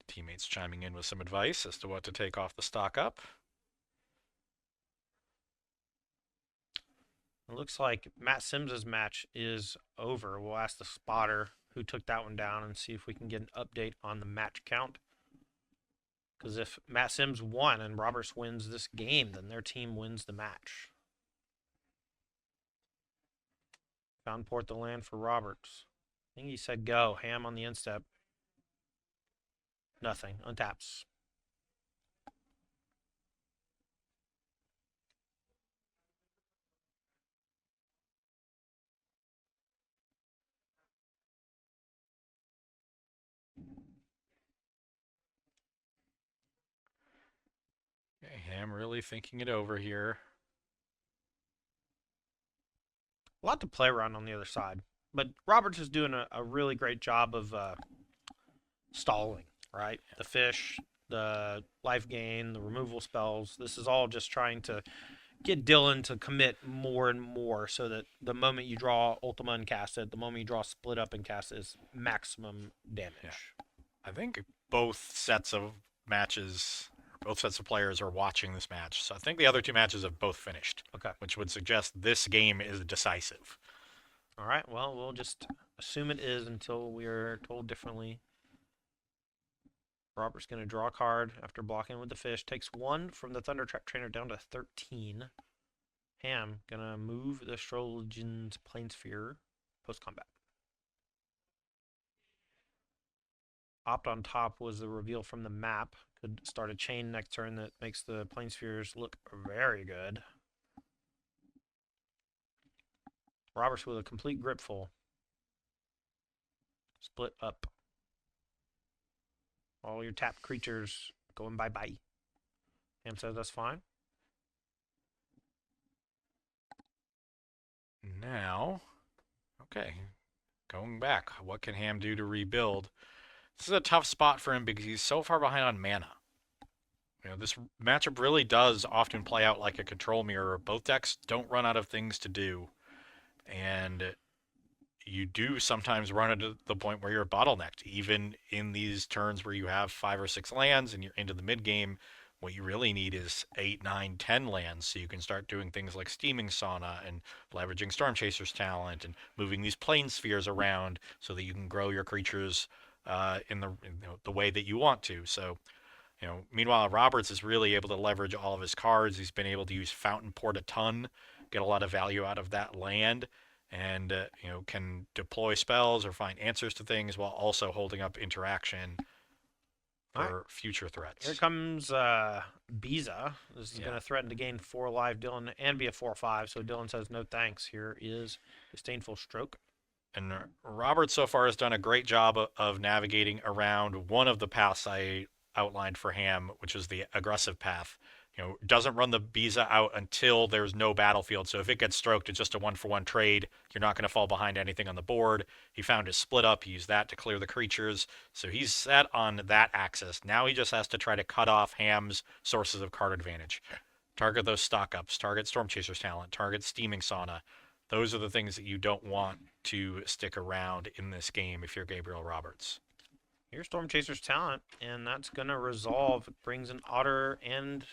Teammates chiming in with some advice as to what to take off the stock up. It looks like Matt Sims's match is over. We'll ask the spotter who took that one down and see if we can get an update on the match count. Because if Matt Sims won and Roberts wins this game, then their team wins the match. Found port the land for Roberts. I think he said go. Ham on the instep. Nothing. Untaps. Okay, Ham really thinking it over here. A lot to play around on the other side. But Roberts is doing a really great job of stalling, right? The fish, the life gain, the removal spells. This is all just trying to get Dylan to commit more and more so that the moment you draw Ultima and cast it, the moment you draw Split Up and cast it is maximum damage. Yeah. I think both sets of matches, both sets of players are watching this match. So I think the other 2 matches have both finished. Okay. Which would suggest this game is decisive. All right. Well, we'll just assume it is until we are told differently. Robert's going to draw a card after blocking with the fish. Takes 1 from the Thundertrap Trainer down to 13. Ham going to move the Astrologian's Planisphere post-combat. Opt on top was the reveal from the map. Could start a chain next turn that makes the Planispheres look very good. Roberts with a complete grip full. Split up. All your tapped creatures going bye-bye. Ham says that's fine. Now, okay, going back. What can Ham do to rebuild? This is a tough spot for him because he's so far behind on mana. This matchup really does often play out like a control mirror. Both decks don't run out of things to do, and you do sometimes run into the point where you're bottlenecked. Even in these turns where you have 5 or 6 lands and you're into the mid game, what you really need is 8, 9, 10 lands so you can start doing things like Steaming Sauna and leveraging Storm Chaser's talent and moving these plane spheres around so that you can grow your creatures in the way that you want to. So, meanwhile, Roberts is really able to leverage all of his cards. He's been able to use Fountain Port a ton, get a lot of value out of that land, and can deploy spells or find answers to things while also holding up interaction for future threats. Here comes Biza. This is going to threaten to gain 4 life, Dylan, and be a 4/5. So Dylan says no thanks. Here is Disdainful Stroke. And Robert so far has done a great job of navigating around one of the paths I outlined for Ham, which is the aggressive path. Doesn't run the Biza out until there's no battlefield. So if it gets stroked, it's just a 1-for-1 trade. You're not going to fall behind anything on the board. He found his split up. He used that to clear the creatures. So he's set on that axis. Now he just has to try to cut off Ham's sources of card advantage. Target those stock ups. Target Storm Chaser's talent. Target Steaming Sauna. Those are the things that you don't want to stick around in this game if you're Gabriel Roberts. Here's Storm Chaser's talent, and that's going to resolve. It brings an Otter and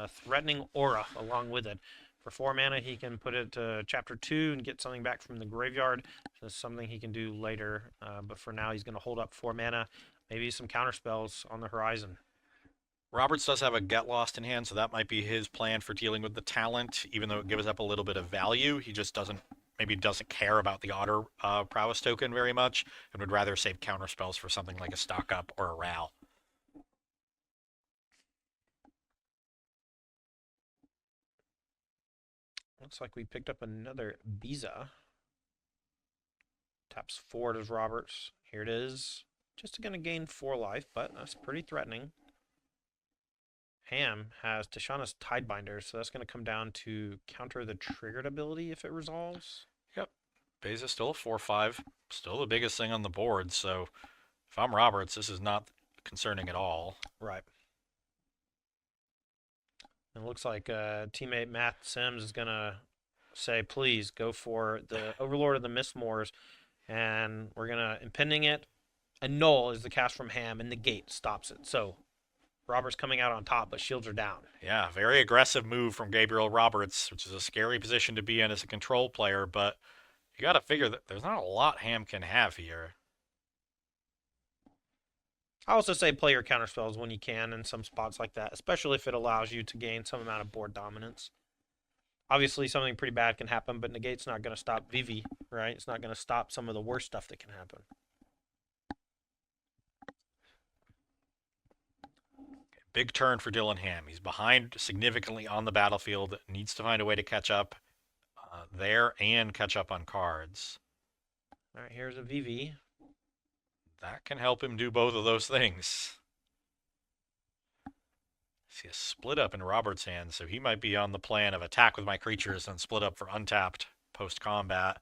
threatening aura along with it. For 4 mana, he can put it to Chapter 2 and get something back from the graveyard. That's something he can do later, but for now, he's going to hold up 4 mana. Maybe some counter spells on the horizon. Roberts does have a Get Lost in hand, so that might be his plan for dealing with the talent, even though it gives up a little bit of value. He just doesn't care about the Otter Prowess token very much and would rather save counter spells for something like a stock up or a Ral. Looks like we picked up another Biza. Taps forward as Roberts. Here it is. Just going to gain 4 life, but that's pretty threatening. Ham has Tishana's Tidebinder, so that's going to come down to counter the triggered ability if it resolves. Yep. Biza's still a 4/5. Still the biggest thing on the board, so if I'm Roberts, this is not concerning at all. Right. It looks like teammate Matt Sims is going to say, please go for the Overlord of the Mistmoors, and we're going to impending it. And Null is the cast from Ham, and the gate stops it. So Roberts coming out on top, but shields are down. Yeah, very aggressive move from Gabriel Roberts, which is a scary position to be in as a control player, but you got to figure that there's not a lot Ham can have here. I also say play your counterspells when you can in some spots like that, especially if it allows you to gain some amount of board dominance. Obviously, something pretty bad can happen, but Negate's not going to stop Vivi, right? It's not going to stop some of the worst stuff that can happen. Big turn for Dylan Ham. He's behind significantly on the battlefield, needs to find a way to catch up there and catch up on cards. All right, here's a Vivi. That can help him do both of those things. See a split up in Robert's hand, so he might be on the plan of attack with my creatures and split up for untapped post-combat,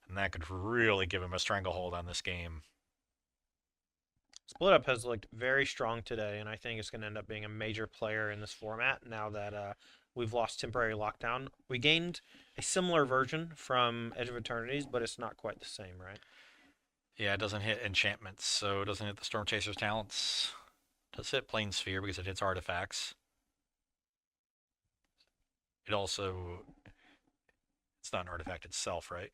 and that could really give him a stranglehold on this game. Split Up has looked very strong today, and I think it's going to end up being a major player in this format now that we've lost Temporary Lockdown. We gained a similar version from Edge of Eternities, but it's not quite the same, right? Yeah, it doesn't hit enchantments, so it doesn't hit the Storm Chaser's talents. It does hit Plane Sphere because it hits artifacts. It also... It's not an artifact itself, right?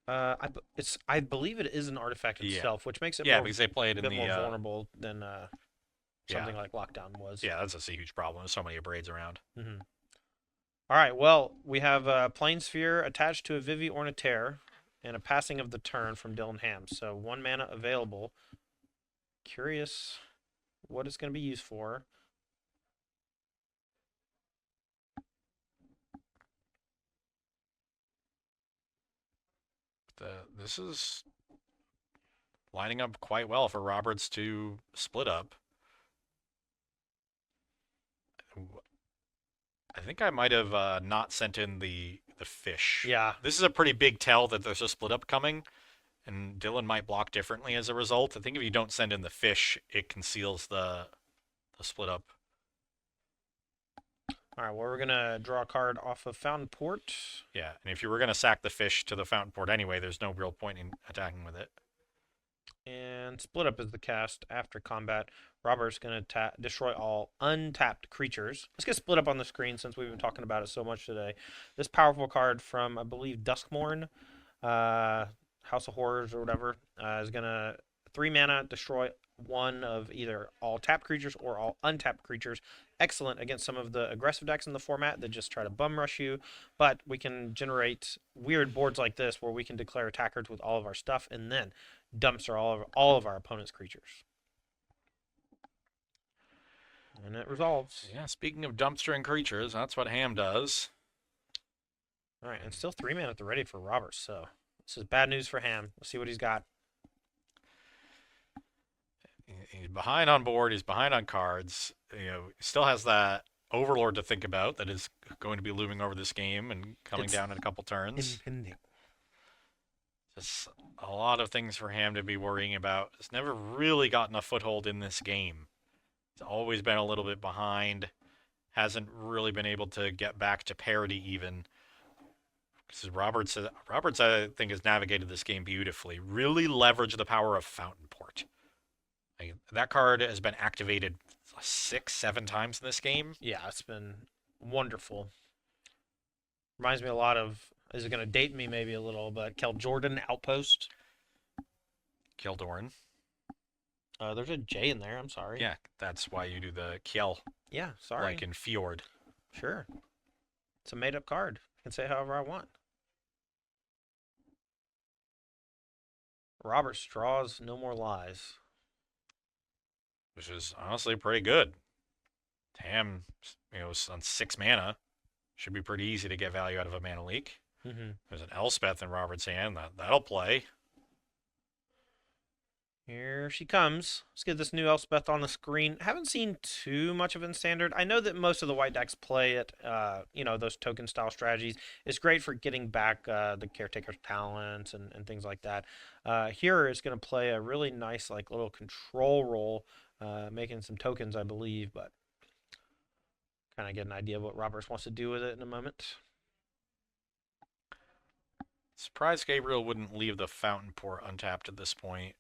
I believe it is an artifact itself, which makes it because they play it in a bit more vulnerable than something like Lockdown was. Yeah, that's a huge problem. There's so many Abrades around. Mm-hmm. All right, well, we have Plane Sphere attached to a Vivi Ornithare and a passing of the turn from Dylan Ham. So 1 mana available. Curious what it's going to be used for. This is lining up quite well for Roberts to split up. I think I might have not sent in the fish. Yeah. This is a pretty big tell that there's a split up coming, and Dylan might block differently as a result. I think if you don't send in the fish, it conceals the split up. All right, well, we're going to draw a card off of Fountain Port. Yeah, and if you were going to sack the fish to the fountain port anyway, there's no real point in attacking with it. And Split Up is the cast after combat. Robert's going to destroy all untapped creatures. Let's get Split Up on the screen since we've been talking about it so much today. This powerful card from, I believe, Duskmourn, House of Horrors or whatever, is going to 3 mana destroy one of either all tapped creatures or all untapped creatures. Excellent against some of the aggressive decks in the format that just try to bum rush you, but we can generate weird boards like this where we can declare attackers with all of our stuff and then dumpster all of our opponent's creatures. And it resolves. Yeah, speaking of dumpstering creatures, that's what Ham does. All right, and still 3 mana at the ready for Roberts, so this is bad news for Ham. Let's see what he's got. He's behind on board. He's behind on cards. He still has that Overlord to think about that is going to be looming over this game and coming down in a couple turns. Impending. Just a lot of things for Ham to be worrying about. He's never really gotten a foothold in this game. He's always been a little bit behind. Hasn't really been able to get back to parity even. Because Roberts, I think, has navigated this game beautifully. Really leveraged the power of Fountain Port. That card has been activated 6, 7 times in this game. Yeah, it's been wonderful. Reminds me a lot of, is it going to date me maybe a little, but Kel Jordan Outpost. Kildorn. There's a J in there, I'm sorry. Yeah, that's why you do the Kiel. Yeah, sorry. Like in Fjord. Sure. It's a made-up card. I can say however I want. Robert Straws, no more lies. Which is honestly pretty good. Ham, on 6 mana. Should be pretty easy to get value out of a mana leak. Mm-hmm. There's an Elspeth in Robert's hand. That'll play. Here she comes. Let's get this new Elspeth on the screen. Haven't seen too much of it in Standard. I know that most of the white decks play it, those token style strategies. It's great for getting back the Caretaker's talents and things like that. Here it's going to play a really nice little control role, making some tokens, I believe, but kind of get an idea of what Roberts wants to do with it in a moment. Surprised Gabriel wouldn't leave the Fountain Port untapped at this point.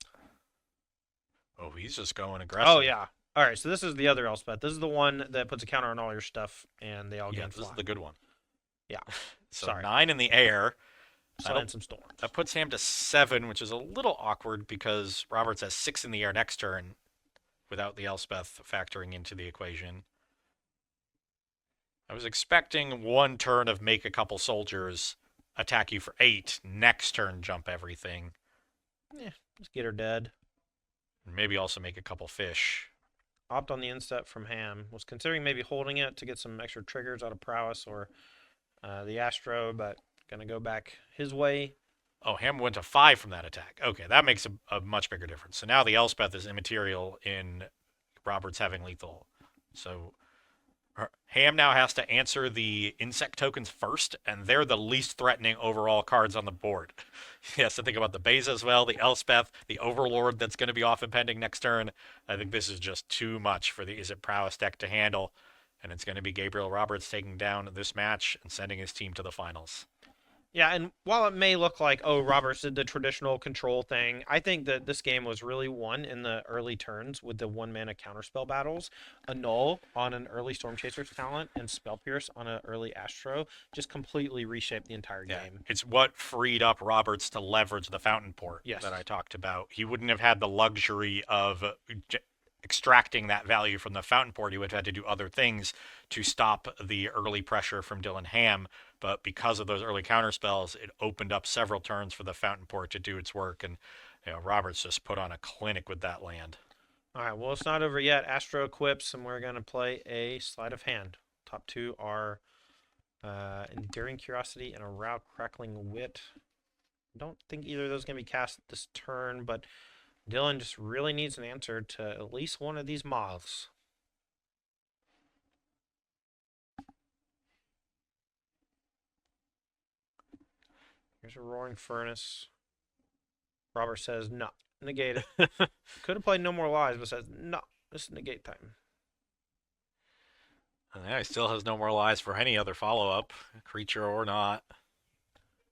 Oh, he's just going aggressive. Oh, yeah. All right, so this is the other Elspeth. This is the one that puts a counter on all your stuff, and they all get this is the good one. Yeah. So Sorry. 9 in the air. Silent some storms. That puts Ham to 7, which is a little awkward because Roberts has 6 in the air next turn without the Elspeth factoring into the equation. I was expecting one turn of make a couple soldiers, attack you for 8, next turn jump everything. Yeah, just get her dead. Maybe also make a couple fish. Opt on the instep from Ham. Was considering maybe holding it to get some extra triggers out of Prowess or the Astro, but gonna go back his way. Oh, Ham went to 5 from that attack. Okay, that makes a much bigger difference. So now the Elspeth is immaterial in Roberts having lethal. So Ham now has to answer the insect tokens first, and they're the least threatening overall cards on the board. He has to think about the Beza as well, the Elspeth, the Overlord that's going to be off impending next turn. I think this is just too much for the Izzet Prowess deck to handle, and it's going to be Gabriel Roberts taking down this match and sending his team to the finals. Yeah, and while it may look like, oh, Roberts did the traditional control thing, I think that this game was really won in the early turns with the 1-mana counterspell battles. Annul on an early Storm Chaser's talent and Spell Pierce on an early Astro just completely reshaped the entire game. It's what freed up Roberts to leverage the Fountain Port that I talked about. He wouldn't have had the luxury of extracting that value from the Fountain Port. He would have had to do other things to stop the early pressure from Dylan Ham. But because of those early counter spells, it opened up several turns for the Fountain Port to do its work. And Roberts just put on a clinic with that land. All right, well, it's not over yet. Astro equips, and we're going to play a Sleight of Hand. Top 2 are Enduring Curiosity and a Route Crackling Wit. I don't think either of those are going to be cast this turn, but Dylan just really needs an answer to at least one of these moths. Here's a roaring furnace. Robert says no. Negate it. Could have played No More Lies, but says no. This is negate time. And yeah, he still has no more lies for any other follow-up, creature or not.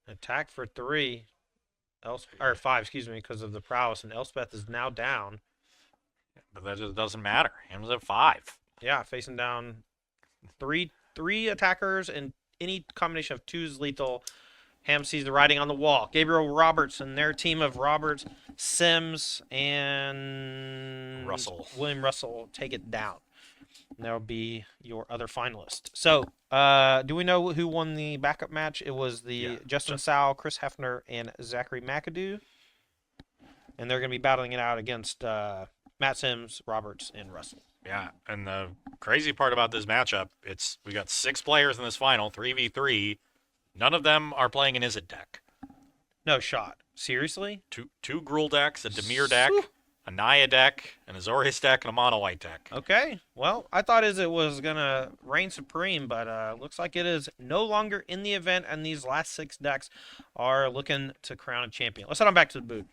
Attack for 3. Or 5, excuse me, because of the prowess, and Elspeth is now down. But that just doesn't matter. Ham's at 5. Yeah, facing down three attackers, and any combination of 2 is lethal. Ham sees the writing on the wall. Gabriel Roberts and their team of Roberts, Sims, and William Russell take it down. And that'll be your other finalist. So, do we know who won the backup match? It was the Justin Sal, Chris Hefner, and Zachary McAdoo. And they're going to be battling it out against Matt Sims, Roberts, and Russell. Yeah, and the crazy part about this matchup, we got 6 players in this final, 3v3. None of them are playing an Izzet deck. No shot. Seriously? Two Gruul decks, a Dimir deck, a Naya deck, an Azorius deck, and a mono white deck. Okay. Well, I thought Izzet was going to reign supreme, but looks like it is no longer in the event, and these last 6 decks are looking to crown a champion. Let's head on back to the booth.